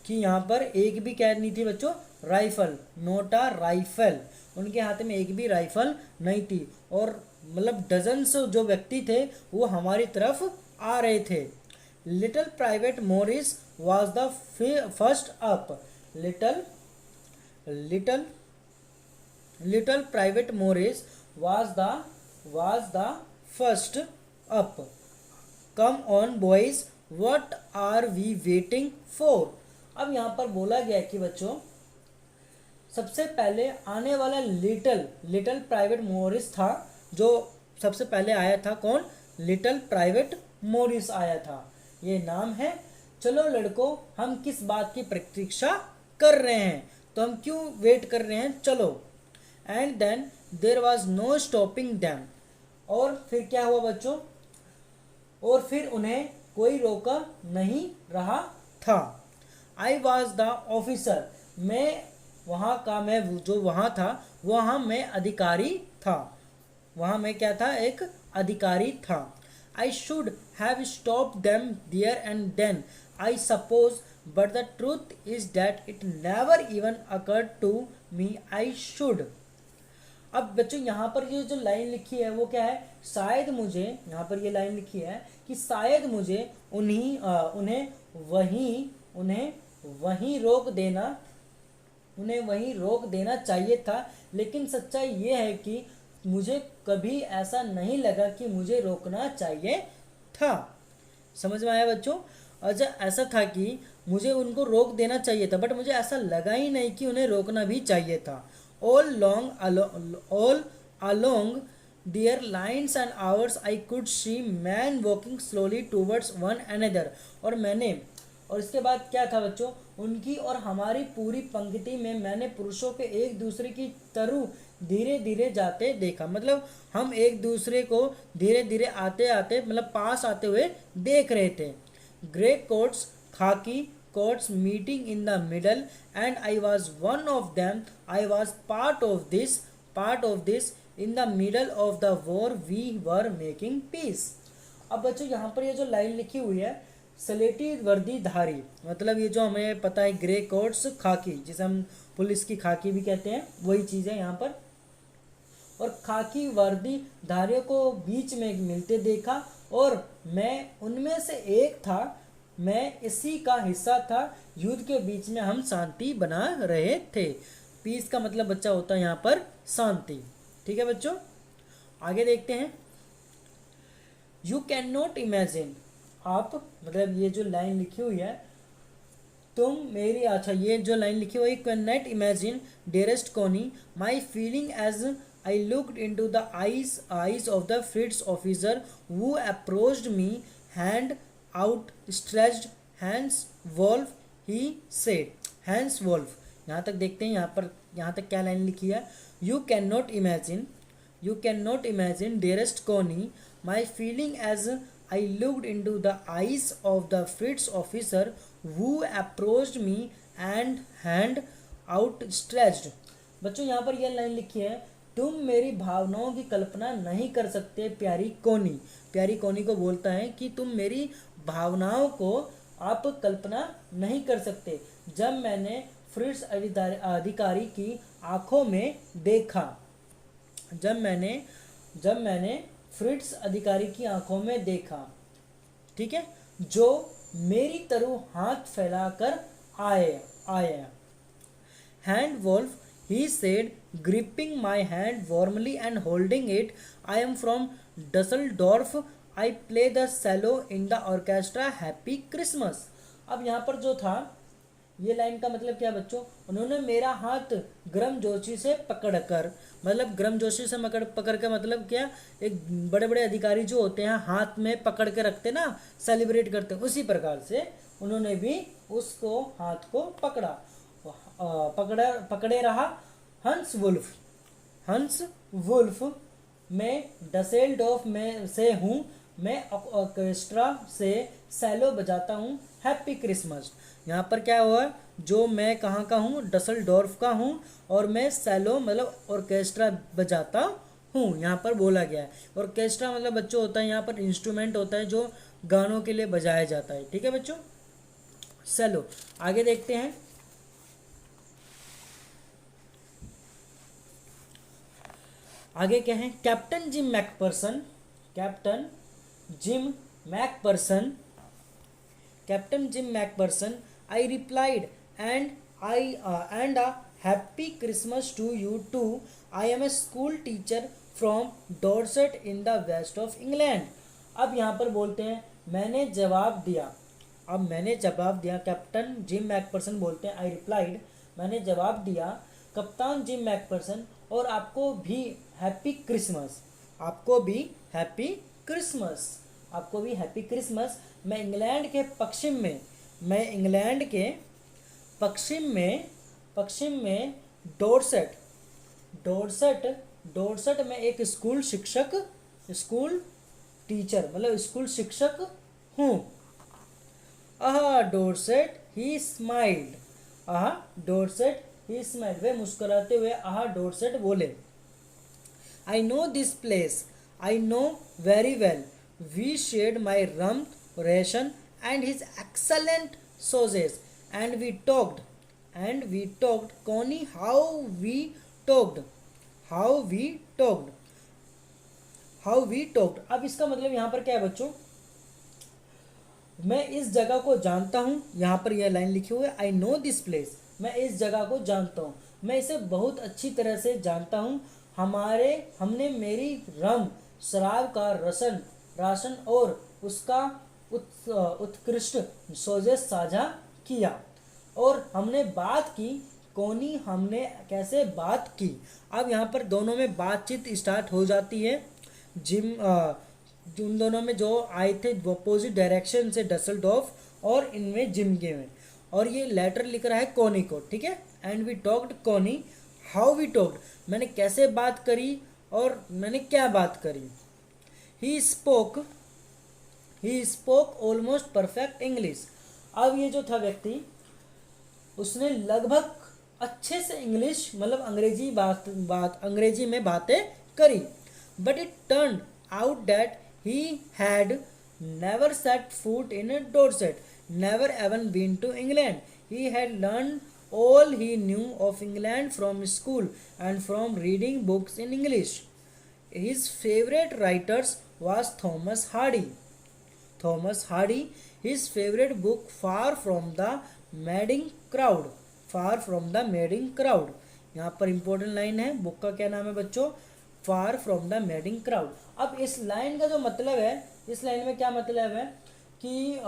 कि यहाँ पर एक भी क्या नहीं थी बच्चों, राइफल, नोट अ राइफल, उनके हाथ में एक भी राइफल नहीं थी, और मतलब डजन से जो व्यक्ति थे वो हमारी तरफ आ रहे थे। Little private Morris was the first up. Little private Morris was the first up. Come on boys, what are we waiting for? अब यहाँ पर बोला गया कि बच्चों सबसे पहले आने वाला लिटिल प्राइवेट मोरिस था, जो सबसे पहले आया था। कौन? लिटिल प्राइवेट मोरिस आया था, ये नाम है। चलो लड़कों, हम किस बात की प्रतीक्षा कर रहे हैं, तो हम क्यों वेट कर रहे हैं, चलो। And then there was no stopping them, और फिर क्या हुआ बच्चों, और फिर उन्हें कोई रोका नहीं रहा था। आई वॉज द ऑफिसर, मैं जो वहाँ था, वहाँ मैं अधिकारी था, वहाँ मैं क्या था, एक अधिकारी था। I should have stopped them there and then, I suppose, but the truth is that it never even occurred to me I should. अब बच्चों यहाँ पर ये जो लाइन लिखी है वो क्या है, शायद मुझे, यहाँ पर ये लाइन लिखी है कि शायद मुझे उन्हें वहीं रोक देना चाहिए था, लेकिन सच्चाई ये है कि मुझे कभी ऐसा नहीं लगा कि मुझे रोकना चाहिए था। समझ में आया बच्चों? अच्छा, ऐसा था कि मुझे उनको रोक देना चाहिए था, बट मुझे ऐसा लगा ही नहीं कि उन्हें रोकना भी चाहिए था। All along their lines and ours I could see man walking slowly towards one another, और इसके बाद क्या था बच्चों, उनकी और हमारी पूरी पंक्ति में मैंने पुरुषों के एक दूसरे की तरह धीरे धीरे जाते देखा। मतलब हम एक दूसरे को धीरे धीरे आते आते मतलब पास आते हुए देख रहे थे। Grey coats, khaki coats meeting in the middle, and I was one of them. I was part of this in the middle of the war we were making peace. अब बच्चों यहाँ पर ये जो लाइन लिखी हुई है, स्लेटी वर्दी धारी, मतलब ये जो हमें पता है ग्रे कोट्स, खाकी, जिसे हम पुलिस की खाकी भी कहते हैं, वही चीज़ है यहाँ पर। और खाकी वर्दी धारियों को बीच में मिलते देखा, और मैं उनमें से एक था, मैं इसी का हिस्सा था। युद्ध के बीच में हम शांति बना रहे थे। पीस का मतलब बच्चा होता है यहाँ पर शांति। ठीक है बच्चों, आगे देखते हैं। यू कैन नॉट इमेजिन, आप मतलब ये जो लाइन लिखी हुई है, तुम मेरी, अच्छा ये जो लाइन लिखी हुई, can not imagine dearest Connie my feeling as I looked into the eyes of the Fritz officer who approached me, hand out stretched, Hans Wolf, he said. Hans Wolf, यहाँ तक देखते हैं, यहाँ तक क्या लाइन लिखी है। You can not imagine dearest Connie my feeling as I looked into the eyes of the Fritz officer who approached me and hand outstretched. बच्चों यहाँ पर यह लाइन लिखी है, तुम मेरी भावनाओं की कल्पना नहीं कर सकते प्यारी कोनी। प्यारी कोनी को बोलता है कि तुम मेरी भावनाओं को आप कल्पना नहीं कर सकते जब मैंने फ्रिट्स अधिकारी की आंखों में देखा। जब मैंने फ्रिट्स अधिकारी की आंखों में देखा, ठीक है, जो मेरी तरह हाथ फैलाकर आया। Hans Wolf, he said, gripping my hand warmly and holding it. I am from Dusseldorf. I play the cello in the orchestra. Happy Christmas. अब यहाँ पर जो था, ये लाइन का मतलब क्या बच्चों, उन्होंने मेरा हाथ गर्मजोशी से पकड़कर, मतलब गर्मजोशी से पकड़ के मतलब क्या, एक बड़े बड़े अधिकारी जो होते हैं हाथ में पकड़ के रखते ना, सेलिब्रेट करते हैं, उसी प्रकार से उन्होंने भी उसको हाथ को पकड़े रहा। हंस वुल्फ मैं डसेल्डॉर्फ में से हूँ, मैं ऑर्केस्ट्रा से सेलो बजाता हूँ। Happy Christmas. यहाँ पर क्या हुआ, जो मैं कहाँ का हूँ, डसेल्डॉर्फ का हूँ, और मैं सेलो मतलब ऑर्केस्ट्रा बजाता हूँ, यहाँ पर बोला गया है। ऑर्केस्ट्रा मतलब बच्चों होता है यहाँ पर इंस्ट्रूमेंट होता है जो गानों के लिए बजाया जाता है, ठीक है बच्चों। सेलो, आगे देखते हैं। आगे क्या है, Captain Jim McPherson, I replied, and a happy Christmas to you too. I am a school teacher from Dorset in the west of England. अब यहाँ पर बोलते हैं मैंने जवाब दिया। कैप्टन जिम मैकपर्सन बोलते हैं आई रिप्लाइड, मैंने जवाब दिया, कप्तान जिम मैकपर्सन, और आपको भी हैप्पी क्रिसमस। मैं इंग्लैंड के पश्चिम में डोरसेट में एक स्कूल शिक्षक हूँ। डोरसेट ही स्माइल्ड, वे मुस्कुराते हुए डोरसेट बोले। I know this place. I know very well. We shared my rum ration and his excellent sausages, and we talked. Connie, how we talked. अब इसका मतलब यहाँ पर क्या है बच्चों, मैं इस जगह को जानता हूँ। यहाँ पर यह लाइन लिखी हुई है, आई नो दिस प्लेस, मैं इस जगह को जानता हूँ, मैं इसे बहुत अच्छी तरह से जानता हूँ। हमने मेरी रम शराब का राशन और उसका उत्कृष्ट सोजेस साझा किया, और हमने बात की। कोनी, हमने कैसे बात की। अब यहाँ पर दोनों में बातचीत स्टार्ट हो जाती है। उन दोनों में जो आए थे अपोजिट डायरेक्शन से, डसेल्डॉर्फ और इनमें जिम के में, और ये लेटर लिख रहा है कोनी को, ठीक है। एंड वी टॉक्ड कोनी, हाउ वी टॉक्ड, मैंने कैसे बात करी और मैंने क्या बात करी। He spoke almost perfect English. अब ये जो था व्यक्ति, उसने लगभग अच्छे से इंग्लिश मतलब अंग्रेजी में बातें करी। But it turned out that he had never set foot in Dorset, never even been to England. He had learned all he knew of England from school and from reading books in English. His favorite writers was Thomas Hardy. His favorite book, Far from the Madding Crowd. यहाँ पर important line है, book का क्या नाम है बच्चों, फार from the madding crowd. अब इस लाइन का जो मतलब है, इस लाइन में क्या मतलब है कि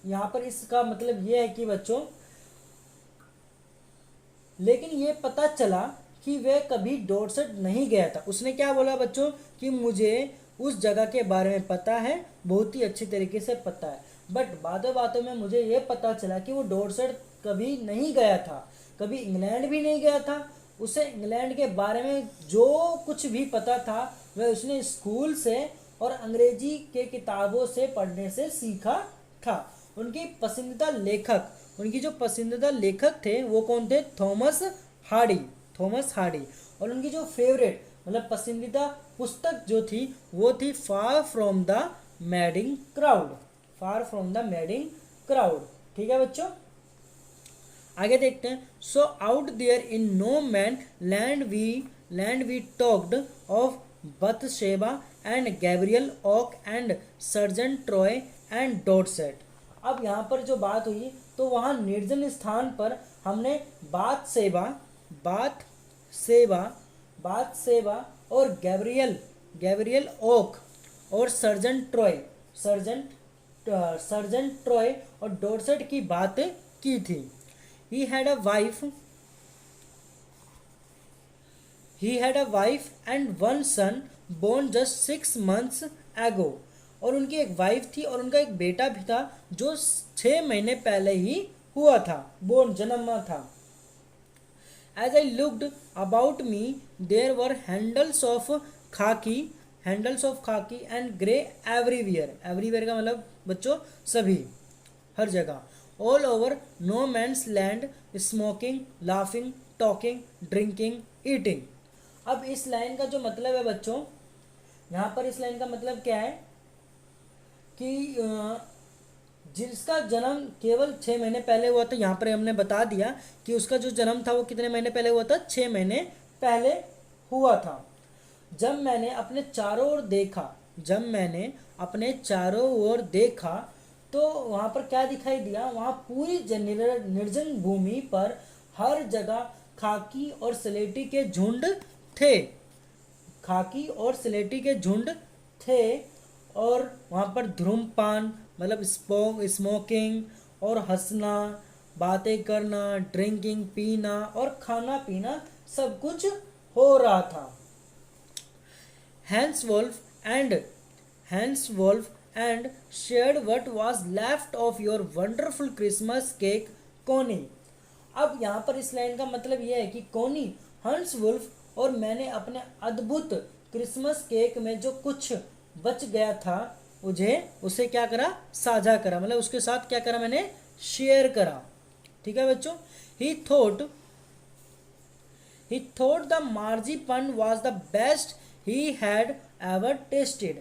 यहाँ पर इसका मतलब ये है कि बच्चों, लेकिन ये पता चला कि वह कभी डोरसेट नहीं गया था। उसने क्या बोला बच्चों कि मुझे उस जगह के बारे में पता है, बहुत ही अच्छी तरीके से पता है, बट बातों में मुझे ये पता चला कि वो डोरसेट कभी नहीं गया था, कभी इंग्लैंड भी नहीं गया था। उसे इंग्लैंड के बारे में जो कुछ भी पता था वह उसने स्कूल से और अंग्रेजी के किताबों से पढ़ने से सीखा था। उनकी पसंदीदा लेखक, उनकी जो पसंदीदा लेखक थे वो कौन थे? Thomas Hardy, Thomas Hardy. और उनकी जो फेवरेट मतलब पसंदीदा पुस्तक जो थी वो थी far from the madding crowd, far from the madding crowd. ठीक है बच्चों, आगे देखते हैं। So out there in no man land we talked of Bathsheba and Gabriel Oak and Sergeant Troy and Dorset. अब यहाँ पर जो बात हुई तो वहाँ निर्जन स्थान पर हमने बात सेवा और गैब्रियल ओक और सर्जन ट्रॉय और डॉटसेट की बात की थी। He had a wife and one son born just 6 months ago। और उनकी एक वाइफ थी और उनका एक बेटा भी था जो 6 महीने पहले ही हुआ था, जन्मा था। As I looked about me, there were handles of khaki and grey everywhere। everywhere का मतलब बच्चों सभी, हर जगह। All over no man's land, smoking, laughing, talking, drinking, eating। अब इस लाइन का जो मतलब है बच्चों, यहाँ पर इस लाइन का मतलब क्या है कि जिसका जन्म केवल 6 महीने पहले हुआ था, यहाँ पर हमने बता दिया कि उसका जो जन्म था वो कितने महीने पहले हुआ था? 6 महीने पहले हुआ था। जब मैंने अपने चारों ओर देखा तो वहाँ पर क्या दिखाई दिया? वहाँ पूरी निर्जन भूमि पर हर जगह खाकी और स्लेटी के झुंड थे और वहाँ पर धूम्रपान मतलब स्मोकिंग और हंसना, बातें करना, ड्रिंकिंग पीना और खाना पीना सब कुछ हो रहा था। Hans Wolf and shared what was left of your wonderful Christmas cake, Connie। अब यहाँ पर इस लाइन का मतलब यह है कि कोनी, हंस वुल्फ और मैंने अपने अद्भुत क्रिसमस केक में जो कुछ बच गया था उसे क्या करा? साझा करा, मतलब उसके साथ क्या करा? मैंने शेयर करा। ठीक है बच्चों, he thought the marzipan was the best he had ever tasted।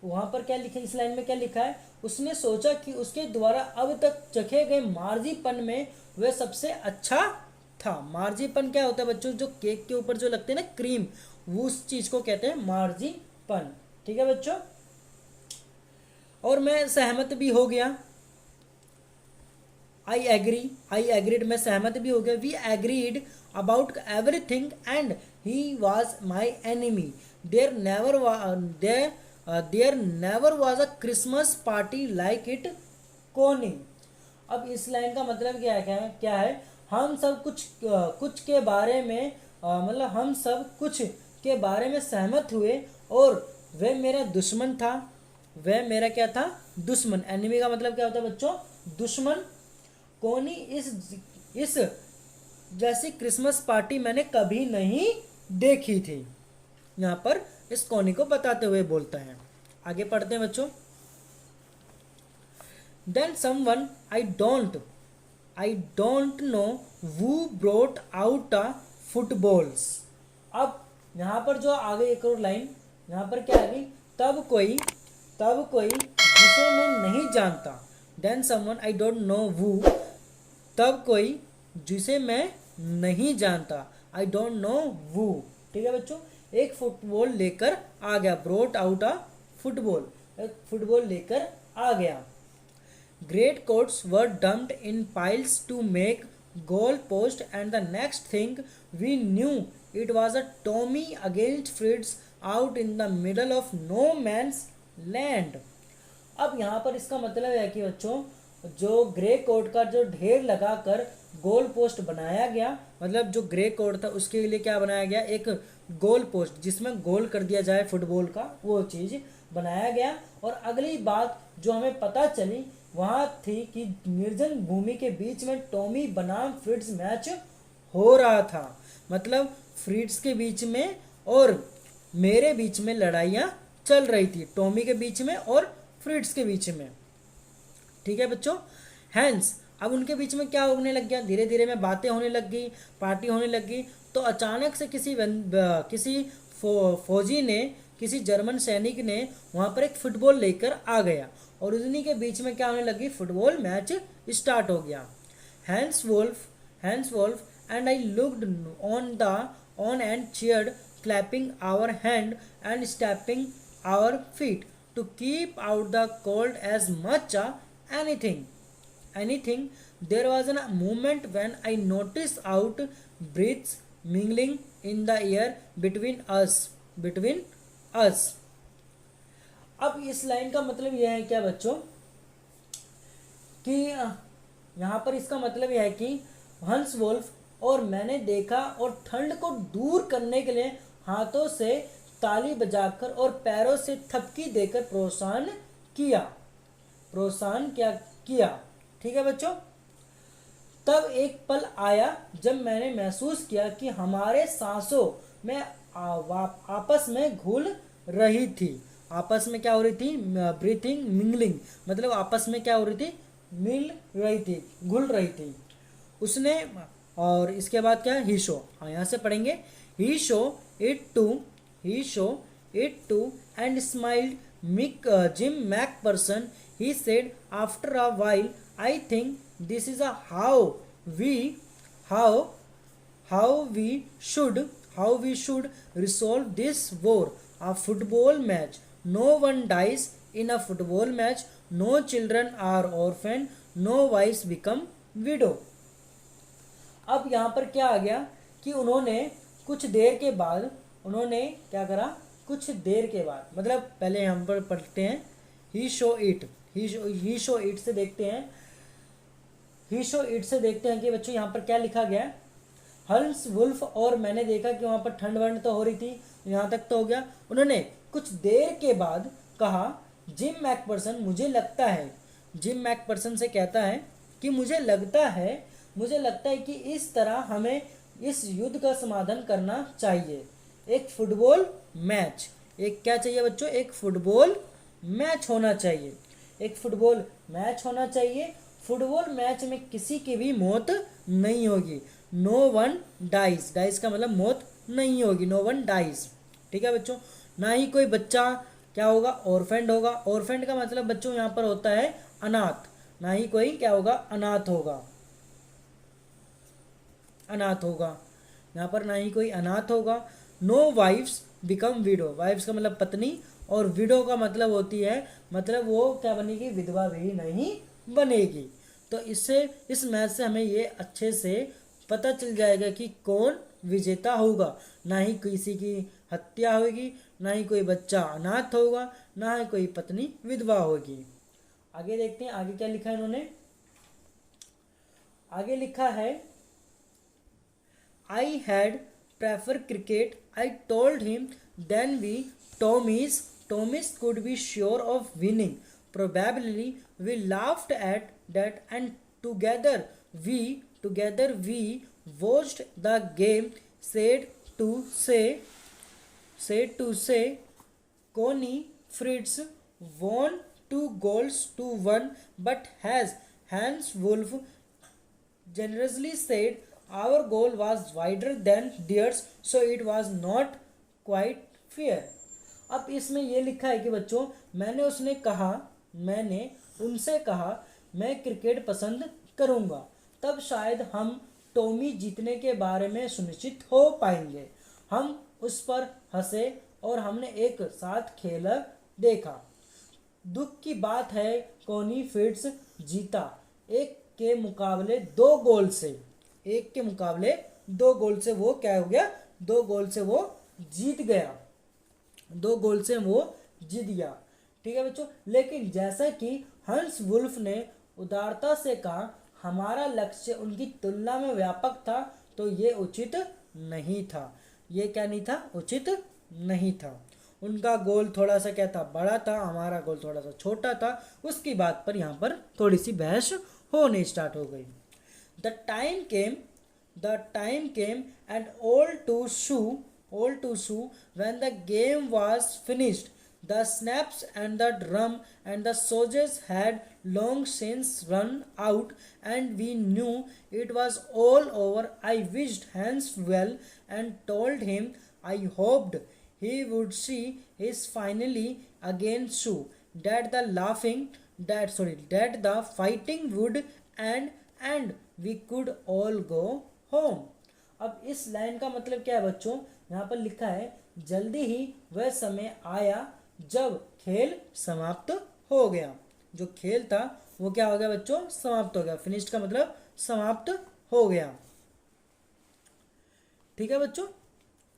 वहाँ पर क्या लिखा, इस लाइन में क्या लिखा है? उसने सोचा कि उसके द्वारा अब तक चखे गए मार्जीपन में वह सबसे अच्छा था। मार्जीपन क्या होता है बच्चों? जो केक के ऊपर जो लगते हैं ना क्रीम, वो उस चीज को कहते हैं मार्जीपन। ठीक है बच्चों, और मैं सहमत भी हो गया। आई एग्रीड, मैं सहमत भी हो गया। We agreed about everything and he was my enemy. There never was a Christmas party like it, Connie. अब इस लाइन का मतलब क्या है? हम सब कुछ के बारे में मतलब हम सब कुछ के बारे में सहमत हुए और वह मेरा दुश्मन था। वह मेरा क्या था? दुश्मन। एनिमी का मतलब क्या होता है बच्चों? दुश्मन। कोनी, इस जैसी क्रिसमस पार्टी मैंने कभी नहीं देखी थी। यहाँ पर इस कोनी को बताते हुए बोलता है। आगे पढ़ते हैं बच्चों। Then someone I don't know who brought out a footballs। अब यहाँ पर जो आगे एक और लाइन यहाँ पर क्या आ गई? तब कोई जिसे मैं नहीं जानता। Then someone I don't know who, तब कोई जिसे मैं नहीं जानता। I don't know who। ठीक है बच्चों, एक फुटबॉल लेकर आ गया। ब्रोट आउट अ फुटबॉल, एक फुटबॉल लेकर आ गया। Great coats were dumped in piles to make goal post and the next thing we knew it was a Tommy against Fritz out in the middle of no man's land। अब यहाँ पर इसका मतलब है कि बच्चों जो ग्रे कोट का जो ढेर लगाकर गोल पोस्ट बनाया गया, मतलब जो ग्रे कोट था उसके लिए क्या बनाया गया? एक गोल पोस्ट जिसमें गोल कर दिया जाए फुटबॉल का, वो चीज़ बनाया गया। और अगली बात जो हमें पता चली वहाँ थी कि निर्जन भूमि के बीच में टॉमी बनाम फ्रिट्स मैच हो रहा था। मतलब फ्रिट्स के बीच में और मेरे बीच में लड़ाइयाँ चल रही थी टॉमी के बीच में और फ्रिट्स के बीच में। ठीक है बच्चों। हैंस, अब उनके बीच में क्या होने लग गया, धीरे धीरे में बातें होने लग गई, पार्टी होने लग गई। तो अचानक से किसी फौजी ने, किसी जर्मन सैनिक ने वहाँ पर एक फुटबॉल लेकर आ गया और उन्हीं के बीच में क्या होने लगी, फुटबॉल मैच स्टार्ट हो गया। Hans Wolf and I looked on and cheered, clapping our hand and stamping our feet to keep out the cold as much anything. There was a moment when I noticed out breaths mingling in the air between us. अब इस line का मतलब यह है क्या बच्चों कि यहाँ पर इसका मतलब यह है कि हंस वोल्फ और मैंने देखा और ठंड को दूर करने के लिए हाथों से ताली बजाकर और पैरों से थपकी देकर प्रोत्साहन क्या किया। ठीक है बच्चों। तब एक पल आया जब मैंने महसूस किया कि हमारे सांसों में आपस में घुल रही थी। आपस में क्या हो रही थी, ब्रीथिंग मिंगलिंग, मतलब आपस में क्या हो रही थी, मिल रही थी, घुल रही थी उसने। और इसके बाद क्या है, ही शो, हाँ यहाँ से पढ़ेंगे, he show it to and smiled Jim McPherson, he said after a while, I think this is how we should resolve this war. A football match, no one dies in a football match, no children are orphaned, no wives become widow. अब यहाँ पर क्या आ गया कि उन्होंने कुछ देर के बाद उन्होंने क्या करा, कुछ देर के बाद, मतलब पहले यहाँ पर पढ़ते हैं ही शो इट से देखते हैं कि बच्चों यहाँ पर क्या लिखा गया है। हंस वुल्फ और मैंने देखा कि वहाँ पर ठंड वंड तो हो रही थी, यहाँ तक तो हो गया। उन्होंने कुछ देर के बाद कहा, जिम मैकपर्सन से कहता है कि मुझे लगता है कि इस तरह हमें इस युद्ध का समाधान करना चाहिए। एक फुटबॉल मैच, एक क्या चाहिए बच्चों, एक फुटबॉल मैच होना चाहिए, एक फुटबॉल मैच होना चाहिए। फुटबॉल मैच में किसी की भी मौत नहीं होगी। नो वन डाइज का मतलब मौत नहीं होगी, नो वन डाइज। ठीक है बच्चों। ना ही कोई बच्चा क्या होगा, ऑर्फेंड होगा। ऑर्फेंड का मतलब बच्चों यहाँ पर होता है अनाथ, ना ही कोई क्या होगा, अनाथ होगा यहाँ पर, ना ही कोई अनाथ होगा। No wives become widows, wives का मतलब पत्नी, और विडो का मतलब होती है, मतलब वो क्या बनेगी, विधवा भी नहीं बनेगी। तो इससे, इस मैच से हमें ये अच्छे से पता चल जाएगा कि कौन विजेता होगा। ना ही किसी की हत्या होगी, ना ही कोई बच्चा अनाथ होगा, ना ही कोई पत्नी विधवा होगी। आगे देखते हैं, आगे क्या लिखा है इन्होंने। आगे लिखा है, I had prefer cricket. I told him then Tommy's could be sure of winning. Probably we laughed at that and together we watched the game. Said to say Connie Fritz won 2-1, but has Hans Wolf generously said our goal was wider than theirs, so it was not quite fair. अब इसमें ये लिखा है कि बच्चों, मैंने उनसे कहा मैं क्रिकेट पसंद करूंगा, तब शायद हम टॉमी जीतने के बारे में सुनिश्चित हो पाएंगे। हम उस पर हंसे और हमने एक साथ खेल देखा। दुख की बात है कॉनी फिट्स जीता, एक के मुकाबले दो गोल से वो क्या हो गया, 2 गोल से वो जीत गया, 2 गोल से वो जीत गया। ठीक है बच्चों। लेकिन जैसा कि हंस वुल्फ ने उदारता से कहा, हमारा लक्ष्य उनकी तुलना में व्यापक था, तो ये उचित नहीं था। ये क्या नहीं था, उचित नहीं था। उनका गोल थोड़ा सा क्या था, बड़ा था, हमारा गोल थोड़ा सा छोटा था। उसकी बात पर यहाँ पर थोड़ी सी बहस होने स्टार्ट हो गई। The time came and all too soon when the game was finished, The snaps and the drum and the soldiers had long since run out, and we knew it was all over. I wished Hans well and told him I hoped he would see his finally again soon. That the fighting would end and we could all go home. अब इस line का मतलब क्या है बच्चों? यहाँ पर लिखा है जल्दी ही वह समय आया जब खेल समाप्त हो गया। जो खेल था वो क्या हो गया बच्चों? समाप्त हो गया। फिनिश्ड का मतलब समाप्त हो गया। ठीक है बच्चों,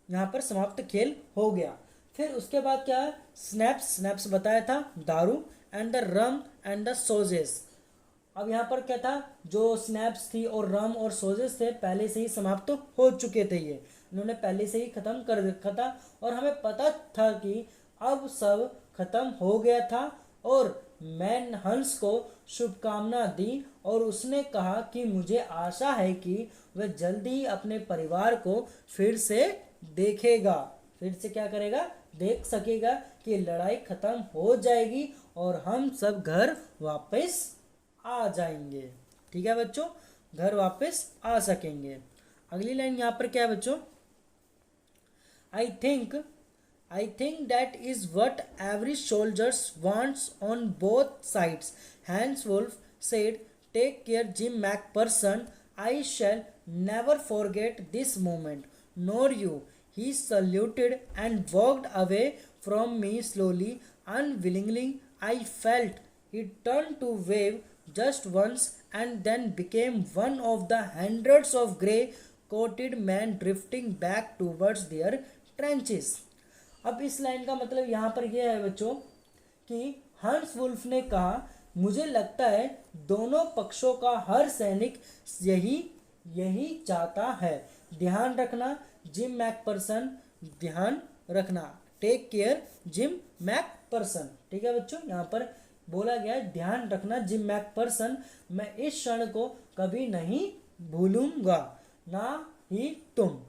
यहाँ पर समाप्त खेल हो गया। फिर उसके बाद क्या है? स्नैप्स बताया था, दारू, and the rum and the sausages. अब यहाँ पर क्या था? जो स्नैप्स थी और रम और सोजेस थे पहले से ही समाप्त हो चुके थे, ये इन्होंने पहले से ही ख़त्म कर रखा था और हमें पता था कि अब सब खत्म हो गया था। और मैंने हंस को शुभकामना दी और उसने कहा कि मुझे आशा है कि वह जल्दी ही अपने परिवार को फिर से देखेगा। फिर से क्या करेगा? देख सकेगा कि लड़ाई खत्म हो जाएगी और हम सब घर वापस आ जाएंगे। ठीक है बच्चों, घर वापस आ सकेंगे। अगली लाइन यहाँ पर क्या है बच्चों? I think that is what every soldier wants on both sides. Hans Wolf said, "Take care, Jim McPherson. I shall never forget this moment, nor you." He saluted and walked away from me slowly, unwillingly. I felt he turned to wave just once and then became one of the hundreds of grey coated men drifting back towards their trenches. अब इस line का मतलब यहाँ पर यह है बच्चों कि हंस वुल्फ ने कहा, मुझे लगता है दोनों पक्षों का हर सैनिक यही चाहता है। ध्यान रखना जिम मैकपर्सन, ध्यान रखना, टेक केयर जिम मैकपर्सन। ठीक है बच्चों, यहाँ पर बोला गया है ध्यान रखना जिम मैकपर्सन। मैं इस क्षण को कभी नहीं भूलूंगा, ना ही तुम।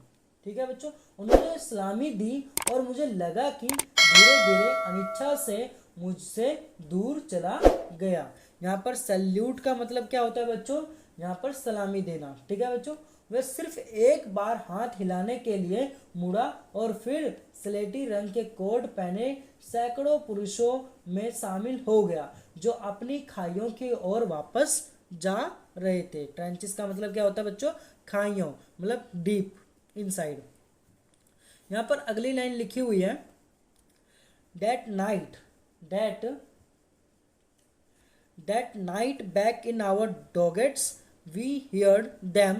ठीक है बच्चों, उन्होंने सलामी दी और मुझे लगा कि धीरे धीरे अनिच्छा से मुझसे दूर चला गया। यहाँ पर सैल्यूट का मतलब क्या होता है बच्चों? यहाँ पर सलामी देना। ठीक है बच्चों, वह सिर्फ एक बार हाथ हिलाने के लिए मुड़ा और फिर स्लेटी रंग के कोट पहने सैकड़ों पुरुषों में शामिल हो गया जो अपनी खाइयों की ओर वापस जा रहे थे। ट्रेंचेस का मतलब क्या होता है बच्चों? खाइयों, मतलब डीप इनसाइड। यहाँ पर अगली लाइन लिखी हुई है, that night back in our doggets we heard them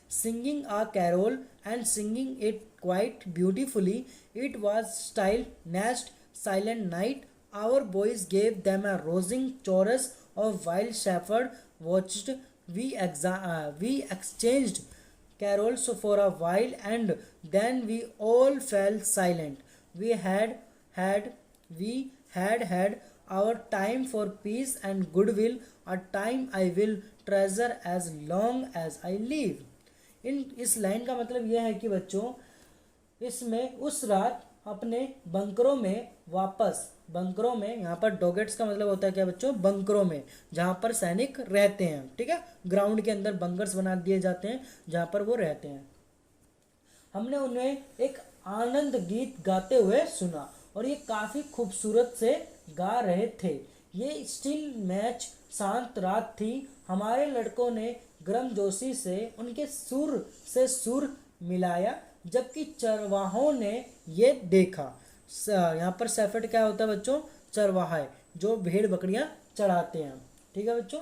singing a carol and singing it quite beautifully. It was still next silent night. Our boys gave them a rousing chorus of wild shepherd watched. We exchanged carols for a while and then we all fell silent. We had our time for peace and goodwill, a time I will treasure as long as I live. इस line का मतलब यह है कि बच्चों इसमें उस रात अपने बंकरों में यहाँ पर डॉगेट्स का मतलब होता है क्या बच्चों? बंकरों में, जहाँ पर सैनिक रहते हैं। ठीक है, ग्राउंड के अंदर बंकर्स बना दिए जाते हैं जहाँ पर वो रहते हैं। हमने उन्हें एक आनंद गीत गाते हुए सुना और ये काफ़ी खूबसूरत से गा रहे थे। ये स्टिल मैच शांत रात थी। हमारे लड़कों ने गर्मजोशी से उनके सुर मिलाया जबकि चरवाहों ने ये देखा। यहाँ पर शेफर्ड क्या होता है बच्चों? चरवाहा है जो भेड़ बकरियां चढ़ाते हैं। ठीक है बच्चों,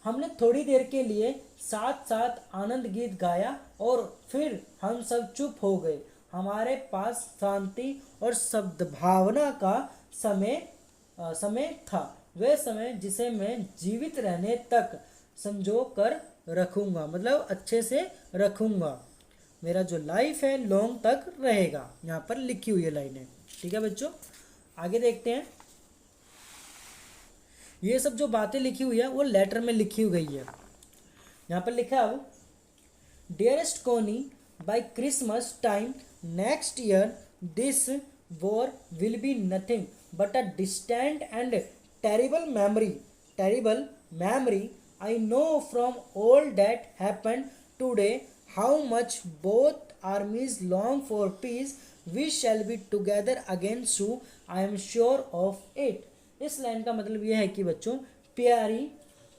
हमने थोड़ी देर के लिए साथ साथ आनंद गीत गाया और फिर हम सब चुप हो गए। हमारे पास शांति और सद्भावना का समय था, वह समय जिसे मैं जीवित रहने तक संजो कर रखूँगा, मतलब अच्छे से रखूँगा। मेरा जो लाइफ है लॉन्ग तक रहेगा। यहाँ पर लिखी हुई है लाइनें। ठीक है बच्चों, आगे देखते हैं। ये सब जो बातें लिखी हुई है वो लेटर में लिखी गई है। यहाँ पर लिखा है, dearest Connie, by Christmas time next year this war will be nothing but a distant and terrible memory. Terrible memory. I know from all that happened today how much both armies long for peace. We shall be together again soon. I am sure of it. इस line का मतलब यह है कि बच्चों, प्यारी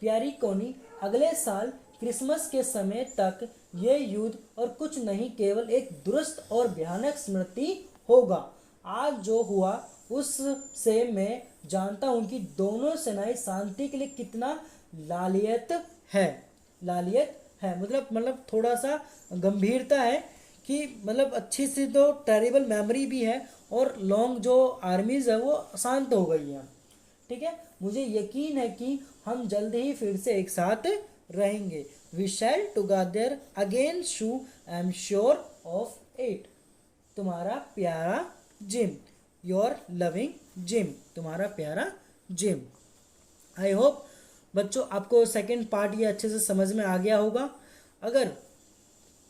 प्यारी कोनी, अगले साल क्रिसमस के समय तक ये युद्ध और कुछ नहीं केवल एक दुरुस्त और भयानक स्मृति होगा। आज जो हुआ उससे मैं जानता हूं कि दोनों सेनाएं शांति के लिए कितना लालियत है। लालियत है मतलब थोड़ा सा गंभीरता है कि मतलब अच्छी सी तो टेरिबल मेमोरी भी है और लॉन्ग जो आर्मीज है वो शांत हो गई है। ठीक है, मुझे यकीन है कि हम जल्द ही फिर से एक साथ रहेंगे। We shall together again soon, I am sure of it. तुम्हारा प्यारा जिम, योर लविंग जिम, तुम्हारा प्यारा जिम। आई होप बच्चों आपको सेकंड पार्ट ये अच्छे से समझ में आ गया होगा। अगर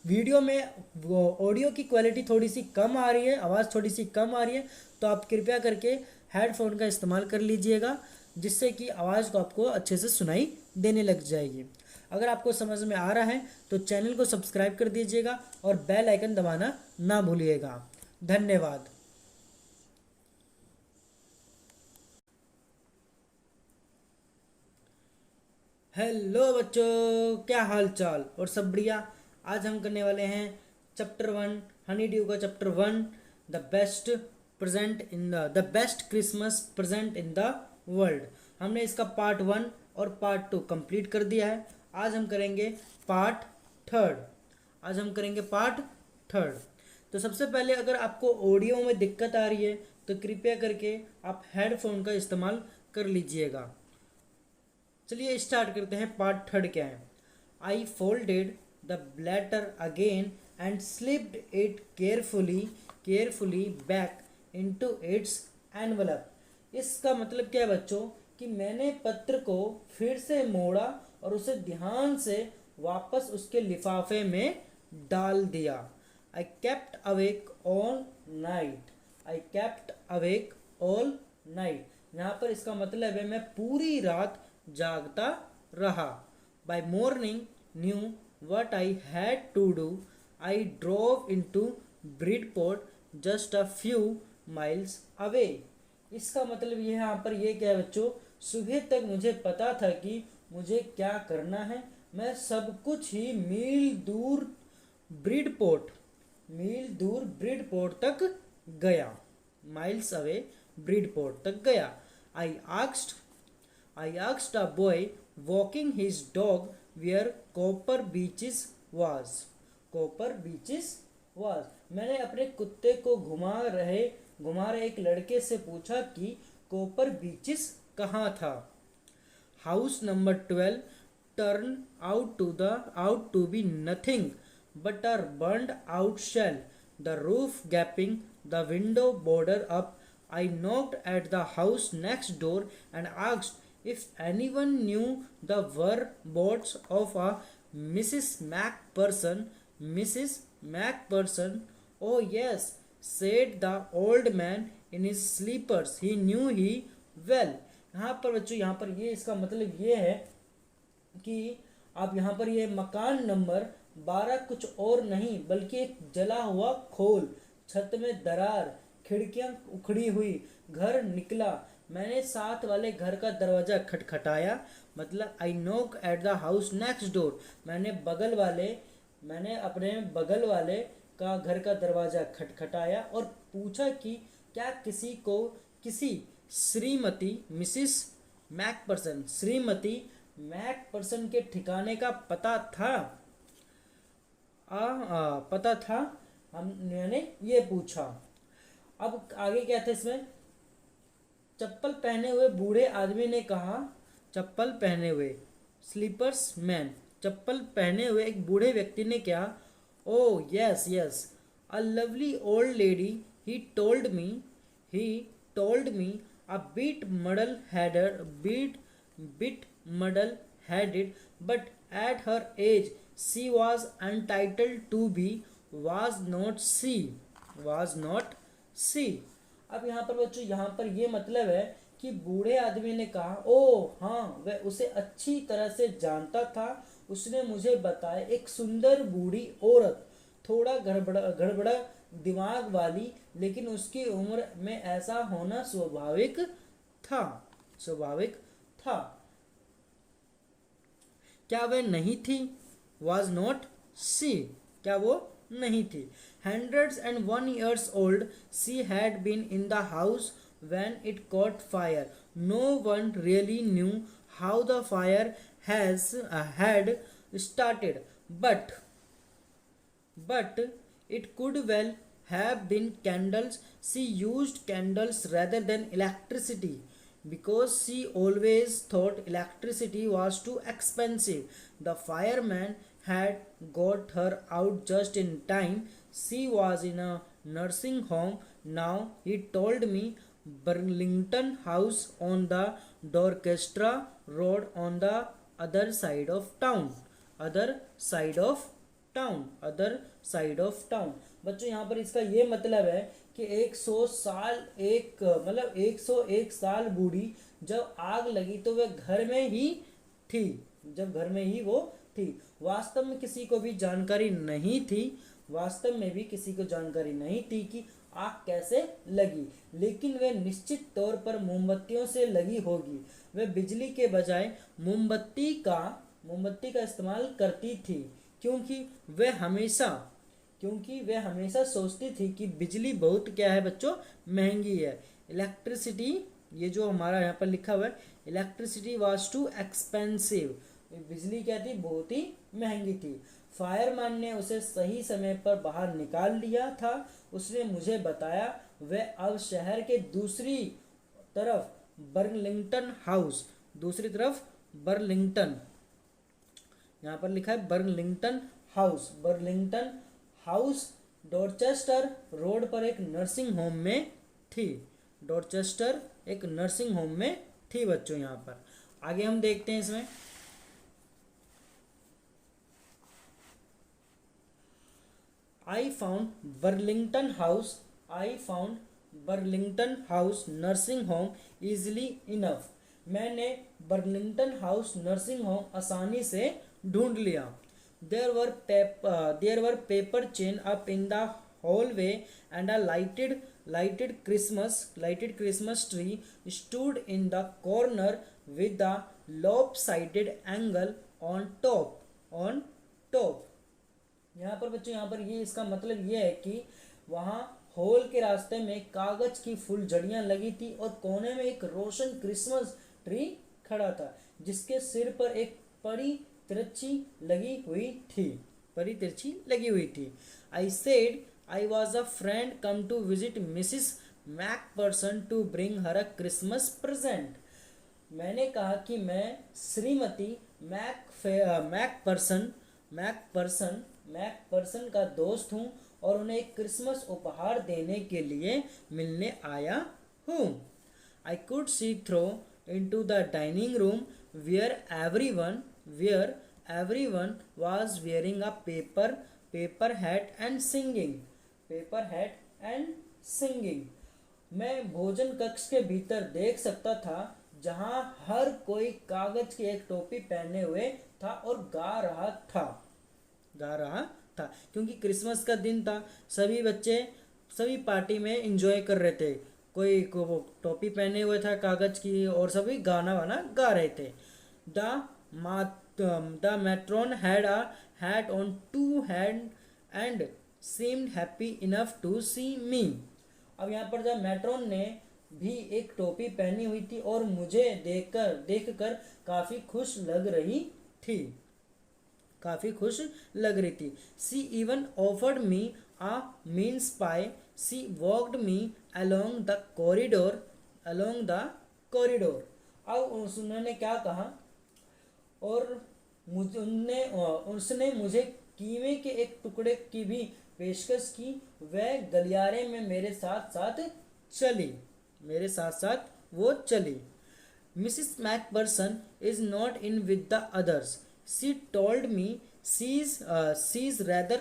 वीडियो में वो ऑडियो की क्वालिटी थोड़ी सी कम आ रही है, आवाज़ थोड़ी सी कम आ रही है, तो आप कृपया करके हेडफोन का इस्तेमाल कर लीजिएगा, जिससे कि आवाज़ को आपको अच्छे से सुनाई देने लग जाएगी। अगर आपको समझ में आ रहा है तो चैनल को सब्सक्राइब कर दीजिएगा और बेल आइकन दबाना ना भूलिएगा। धन्यवाद। हेलो बच्चों, क्या हाल चाल और सब बढ़िया। आज हम करने वाले हैं चैप्टर 1 हनी ड्यू का chapter 1, the best Christmas present in the world. हमने इसका पार्ट 1 और पार्ट 2 कंप्लीट कर दिया है। आज हम करेंगे पार्ट 3। तो सबसे पहले अगर आपको ऑडियो में दिक्कत आ रही है तो कृपया करके आप हेडफोन का इस्तेमाल कर लीजिएगा। चलिए स्टार्ट करते हैं। पार्ट 3 क्या है। I folded the letter again and slipped it carefully back into its envelope. इसका मतलब क्या है बच्चों कि मैंने पत्र को फिर से मोड़ा और उसे ध्यान से वापस उसके लिफाफे में डाल दिया। I kept awake all night. यहाँ पर इसका मतलब है मैं पूरी रात जागता रहा। By morning knew what I had to do. I drove into Bridport just a few miles away. इसका मतलब ये यहाँ पर ये क्या है बच्चों, सुबह तक मुझे पता था कि मुझे क्या करना है। मैं सब कुछ ही मील दूर ब्रिडपोर्ट तक गया। माइल्स अवे ब्रिडपोर्ट तक गया। I asked a boy walking his dog where Copper Beaches was. मैंने अपने कुत्ते को घुमा रहे एक लड़के से पूछा कि कॉपर बीचेस कहाँ था। House number 12 turn out to be nothing but a burned out shell, the roof gaping, the window boarded up. I knocked at the house next door and asked if anyone knew the whereabouts of a Mrs. Macpherson. Oh yes, said the old man in his slippers. He knew he well. यहाँ पर बच्चों, यहाँ पर ये इसका मतलब ये है कि आप यहाँ पर ये मकान नंबर 12 कुछ और नहीं बल्कि एक जला हुआ खोल, छत में दरार, खिड़कियां उखड़ी हुई, घर निकला। मैंने साथ वाले घर का दरवाज़ा खटखटाया। मतलब आई knock at the house next door. मैंने अपने बगल वाले का घर का दरवाज़ा खटखटाया और पूछा कि क्या किसी श्रीमती मैकपर्सन के ठिकाने का पता था। मैंने ये पूछा। अब आगे क्या था इसमें। चप्पल पहने हुए बूढ़े आदमी ने कहा, स्लीपर्स मैन, चप्पल पहने हुए एक बूढ़े व्यक्ति ने कहा, oh yes a lovely old lady, he told me a bit muddle headed but at her age she was entitled to be, was not she. अब यहाँ पर बच्चों, यहाँ पर ये मतलब है कि बूढ़े आदमी ने कहा, ओ हाँ, वह उसे अच्छी तरह से जानता था। उसने मुझे बताया, एक सुंदर बूढ़ी औरत, थोड़ा गड़बड़ा गड़बड़ा दिमाग वाली, लेकिन उसकी उम्र में ऐसा होना स्वाभाविक था। स्वाभाविक था। क्या वह नहीं थी? वॉज नॉट सी? क्या वो नहीं थी? 101 years old, she had been in the house when it caught fire. No one really knew how the fire had started, but it could well have been candles. She used candles rather than electricity because she always thought electricity was too expensive. The fireman had got her out just in time. She was in a nursing home now, he told me. Burlington House on the Dorchester Road on the other side of town. Other side of town. Other side of town. बच्चों यहाँ पर इसका ये मतलब है कि 100 साल, एक मतलब 101 साल बूढ़ी जब आग लगी तो वह घर में ही थी। जब घर में ही वो थी। वास्तव में किसी को भी जानकारी नहीं थी। वास्तव में भी किसी को जानकारी नहीं थी कि आग कैसे लगी, लेकिन वह निश्चित तौर पर मोमबत्तियों से लगी होगी। वह बिजली के बजाय मोमबत्ती का इस्तेमाल करती थी, क्योंकि वह हमेशा सोचती थी कि बिजली बहुत क्या है बच्चों, महंगी है। इलेक्ट्रिसिटी, ये जो हमारा यहाँ पर लिखा हुआ है, इलेक्ट्रिसिटी वाज टू एक्सपेंसिव, बिजली क्या थी, बहुत ही महंगी थी। फायरमैन ने उसे सही समय पर बाहर निकाल लिया था। उसने मुझे बताया वह अब शहर के दूसरी तरफ बर्लिंगटन हाउस, दूसरी तरफ बर्लिंगटन, यहाँ पर लिखा है बर्लिंगटन हाउस डॉर्चेस्टर रोड पर एक नर्सिंग होम में थी। डॉर्चेस्टर एक नर्सिंग होम में थी बच्चों। यहाँ पर आगे हम देखते हैं इसमें। I found Burlington House nursing home easily enough. मैंने बर्लिंगटन हाउस नर्सिंग होम आसानी से ढूंढ लिया। There were paper chain up in the hallway and a lighted Christmas tree stood in the corner with a lopsided angle on top. यहाँ पर बच्चों, यहाँ पर ये इसका मतलब ये है कि वहाँ हॉल के रास्ते में कागज की फुलझड़ियाँ लगी थी और कोने में एक रोशन क्रिसमस ट्री खड़ा था, जिसके सिर पर एक परी तिरछी लगी हुई थी। I said I was a friend come to visit Mrs. Macpherson to bring her a Christmas present. मैंने कहा कि मैं श्रीमती मैकपर्सन का दोस्त हूँ और उन्हें एक क्रिसमस उपहार देने के लिए मिलने आया हूँ। I could see through into the dining room where everyone was wearing a paper hat and singing. मैं भोजन कक्ष के भीतर देख सकता था, जहाँ हर कोई कागज की एक टोपी पहने हुए था और गा रहा था, क्योंकि क्रिसमस का दिन था। सभी बच्चे सभी पार्टी में एंजॉय कर रहे थे। कोई को टोपी पहने हुए था कागज की और सभी गाना वाना गा रहे थे। The matron had a hat on to hand and seemed happy enough to see me. अब यहाँ पर जब मैट्रॉन ने भी एक टोपी पहनी हुई थी और मुझे देखकर काफी खुश लग रही थी। She even offered me a mince pie. She walked me along the corridor. अब उन्होंने क्या कहा, और उसने मुझे कीमे के एक टुकड़े की भी पेशकश की। वह गलियारे में मेरे साथ साथ वो चली। Mrs. Macpherson is not in with the others. She told me she's rather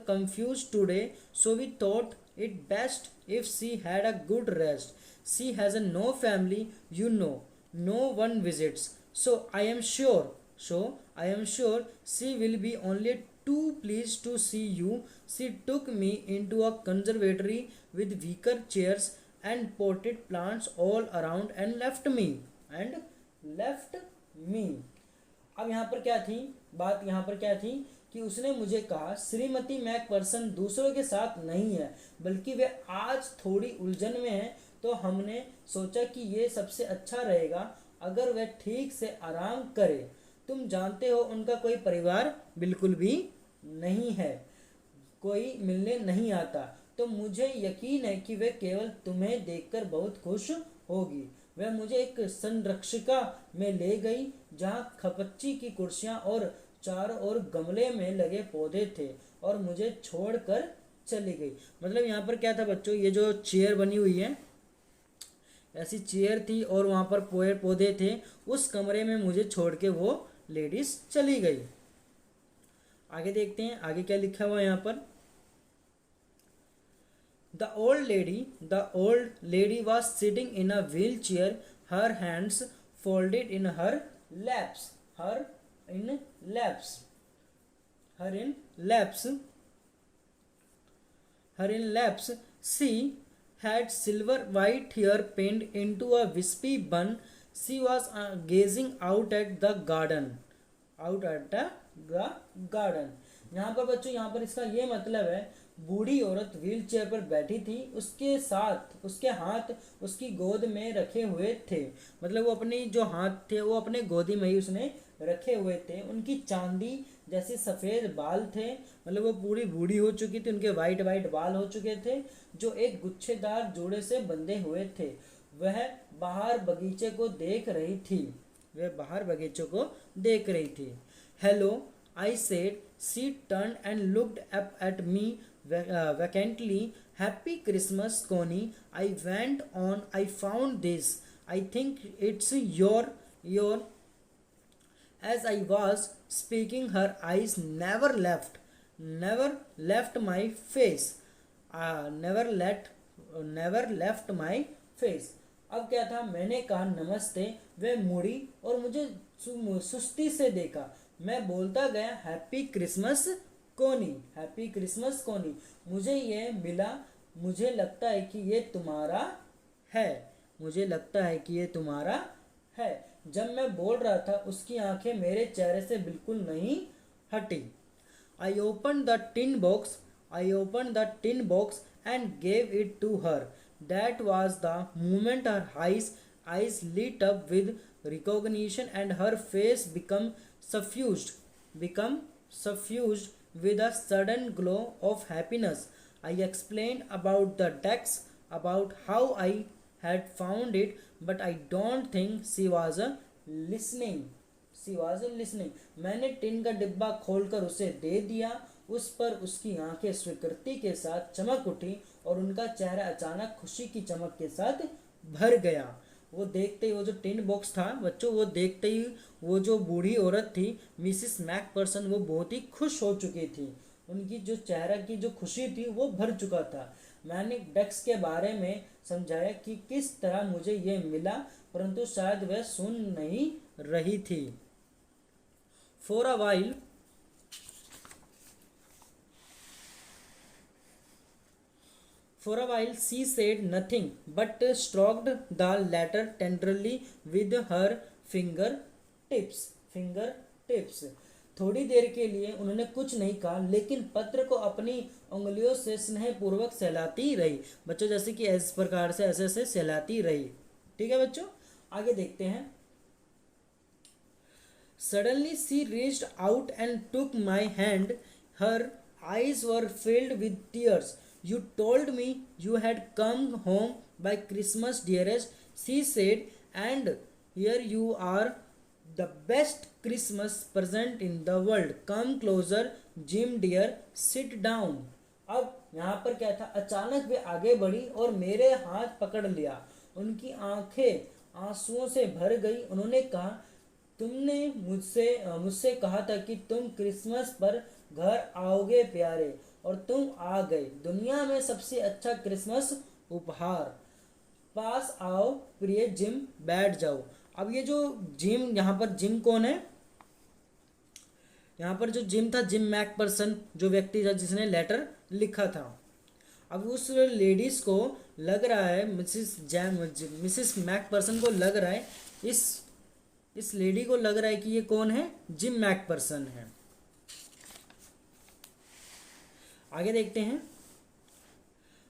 confused today, so we thought it best if she had a good rest. She has a no family, you know, no one visits. So I am sure she will be only too pleased to see you. She took me into a conservatory with wicker chairs and potted plants all around and left me. अब यहाँ पर क्या थी, बात यहाँ पर क्या थी कि उसने मुझे कहा श्रीमती मैकपर्सन दूसरों के साथ नहीं है, बल्कि वे आज थोड़ी उलझन में है, तो हमने सोचा कि ये सबसे अच्छा रहेगा अगर वह ठीक से आराम करे। तुम जानते हो उनका कोई परिवार बिल्कुल भी नहीं है, कोई मिलने नहीं आता, तो मुझे यकीन है कि वे केवल तुम्हें देखकर बहुत खुश होगी। वह मुझे एक संरक्षिका में ले गई जहाँ खपच्ची की कुर्सियाँ और चारों ओर गमले में लगे पौधे थे और मुझे छोड़कर चली गई। मतलब यहाँ पर क्या था बच्चों, ये जो चेयर बनी हुई है, ऐसी चेयर थी और वहाँ पर पेड़ पौधे थे, उस कमरे में मुझे छोड़ के वो लेडीज चली गई। आगे देखते हैं आगे क्या लिखा हुआ है यहाँ पर। The old lady was sitting in a wheelchair, her hands folded in her laps, her in laps, her in laps. She had silver white hair pinned into a wispy bun. She was gazing out at the garden. यहाँ पर बच्चों, यहाँ पर इसका ये मतलब है, बूढ़ी औरत व्हील चेयर पर बैठी थी, उसके साथ उसके हाथ उसकी गोद में रखे हुए थे। मतलब वो अपनी जो हाथ थे वो अपने गोदी में ही उसने रखे हुए थे। उनकी चांदी जैसे सफ़ेद बाल थे, मतलब वो पूरी बूढ़ी हो चुकी थी, उनके वाइट वाइट बाल हो चुके थे जो एक गुच्छेदार जोड़े से बंधे हुए थे। वह बाहर बगीचे को देख रही थी। Hello, I said. She turned and looked up at me vacantly. Happy Christmas, Connie. I went on. I found this. I think it's your. As I was speaking, her eyes never left my face. Never left my face. अब क्या था, मैंने कहा नमस्ते, वह मुड़ी और मुझे सुस्ती से देखा। मैं बोलता गया हैप्पी क्रिसमस कोनी। मुझे ये मिला, मुझे लगता है कि ये तुम्हारा है। जब मैं बोल रहा था उसकी आंखें मेरे चेहरे से बिल्कुल नहीं हटी। I opened the tin box and gave it to her. That was the moment her eyes lit up with recognition and her face become suffused with a sudden glow of happiness. I explained about the text, about how I had found it, but I don't think she was listening. मैंने tin का डिब्बा खोलकर उसे दे दिया। उस पर उसकी आंखें स्वीकृति के साथ चमक उठी और उनका चेहरा अचानक खुशी की चमक के साथ भर गया। वो देखते ही, वो जो टिन बॉक्स था बच्चों, वो देखते ही वो जो बूढ़ी औरत थी मिसिस मैकपर्सन, वो बहुत ही खुश हो चुकी थी। उनकी जो चेहरा की जो खुशी थी वो भर चुका था। मैंने डेस्क के बारे में समझाया कि किस तरह मुझे ये मिला, परंतु शायद वह सुन नहीं रही थी। For a while she said nothing but stroked the letter tenderly with her fingertips. थोड़ी देर के लिए उन्होंने कुछ नहीं कहा, लेकिन पत्र को अपनी उंगलियों से स्नेहपूर्वक सहलाती रही। बच्चों जैसे कि इस प्रकार से ऐसे सहलाती रही। ठीक है बच्चों, आगे देखते हैं। Suddenly she reached out and took my hand. Her eyes were filled with tears. You told me you had come home by Christmas, dearest, she said, and here you are, the best Christmas present in the world. Come closer, Jim dear, sit down. अब यहाँ पर क्या था, अचानक वे आगे बढ़ी और मेरे हाथ पकड़ लिया। उनकी आंखें आंसुओं से भर गई। उन्होंने कहा, तुमने मुझसे कहा था कि तुम क्रिसमस पर घर आओगे प्यारे, और तुम आ गए, दुनिया में सबसे अच्छा क्रिसमस उपहार। पास आओ प्रिय जिम, बैठ जाओ। अब ये जो जिम, यहाँ पर जिम कौन है? यहाँ पर जो जिम था, जिम मैकपर्सन, जो व्यक्ति था जिसने लेटर लिखा था। अब उस लेडीज को लग रहा है, मिसिस मैकपर्सन को लग रहा है, इस लेडी को लग रहा है कि ये कौन है? जिम मैकपर्सन है। आगे देखते हैं।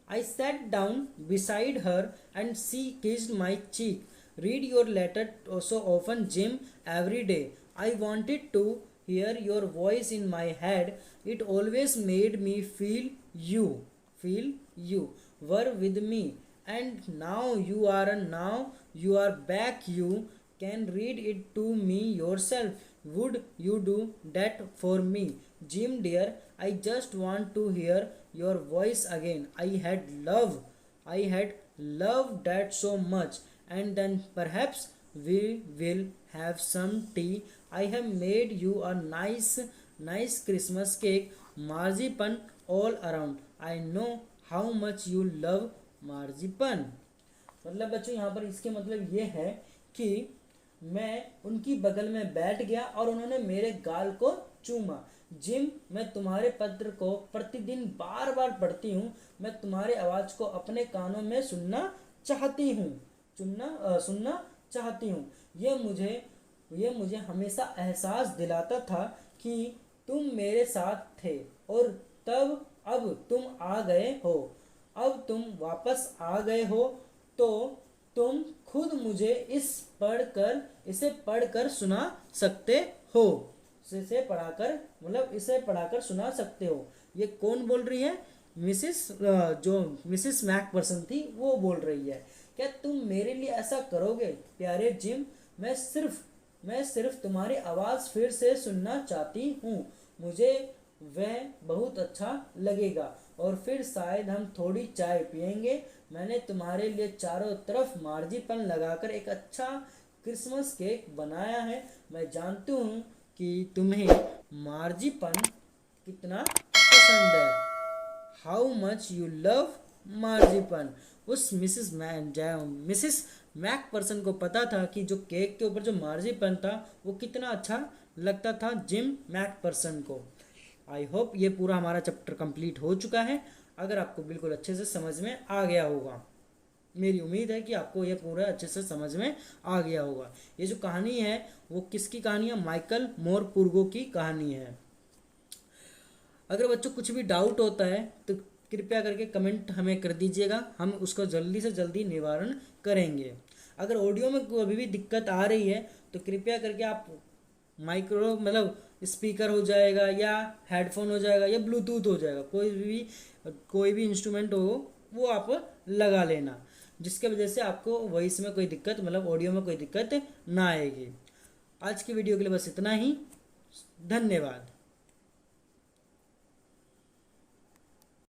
I sat down beside her and she kissed my cheek. Read your letter so often, Jim, every day. I wanted to hear your voice in my head. It always made me feel you were with me. And now you are back. You can read it to me yourself. Would you do that for me, Jim dear? I just want to hear your voice again. I had loved that so much. And then perhaps we will have some tea. I have made you a nice Christmas cake, marzipan all around. I know how much you love marzipan. मतलब बच्चों यहाँ पर इसके मतलब ये है कि मैं उनकी बगल में बैठ गया और उन्होंने मेरे गाल को चूमा। जिम, मैं तुम्हारे पत्र को प्रतिदिन बार बार पढ़ती हूँ। मैं तुम्हारे आवाज़ को अपने कानों में सुनना चाहती हूँ। ये मुझे हमेशा एहसास दिलाता था कि तुम मेरे साथ थे, और अब तुम आ गए हो। अब तुम वापस आ गए हो, तो तुम खुद मुझे इसे पढ़कर सुना सकते हो। इसे पढ़ाकर सुना सकते हो। ये कौन बोल रही है? मिसिस मैकपर्सन थी, वो बोल रही है। क्या तुम मेरे लिए ऐसा करोगे प्यारे जिम? मैं सिर्फ तुम्हारी आवाज़ फिर से सुनना चाहती हूँ। मुझे वह बहुत अच्छा लगेगा, और फिर शायद हम थोड़ी चाय पियेंगे। मैंने तुम्हारे लिए चारों तरफ मार्जिपन लगाकर एक अच्छा क्रिसमस केक बनाया है। मैं जानती हूँ कि तुम्हें मार्जिपन कितना पसंद है। How much you love marzipan. उस मिसिस मैकपर्सन को पता था कि जो केक के ऊपर जो मार्जिपन था वो कितना अच्छा लगता था जिम मैकपर्सन को। आई होप ये पूरा हमारा चैप्टर कंप्लीट हो चुका है। अगर आपको बिल्कुल अच्छे से समझ में आ गया होगा, मेरी उम्मीद है कि आपको ये पूरा अच्छे से समझ में आ गया होगा। ये जो कहानी है वो किसकी कहानी है? माइकल मोरपुर्गो की कहानी है। अगर बच्चों कुछ भी डाउट होता है तो कृपया करके कमेंट हमें कर दीजिएगा, हम उसको जल्दी से जल्दी निवारण करेंगे। अगर ऑडियो में कोई भी दिक्कत आ रही है तो कृपया करके आप माइक्रो स्पीकर हो जाएगा, या हेडफोन हो जाएगा, या ब्लूटूथ हो जाएगा, कोई भी इंस्ट्रूमेंट हो वो आप लगा लेना, जिसके वजह से आपको वॉइस में कोई दिक्कत ऑडियो में कोई दिक्कत ना आएगी। आज की वीडियो के लिए बस इतना ही। धन्यवाद।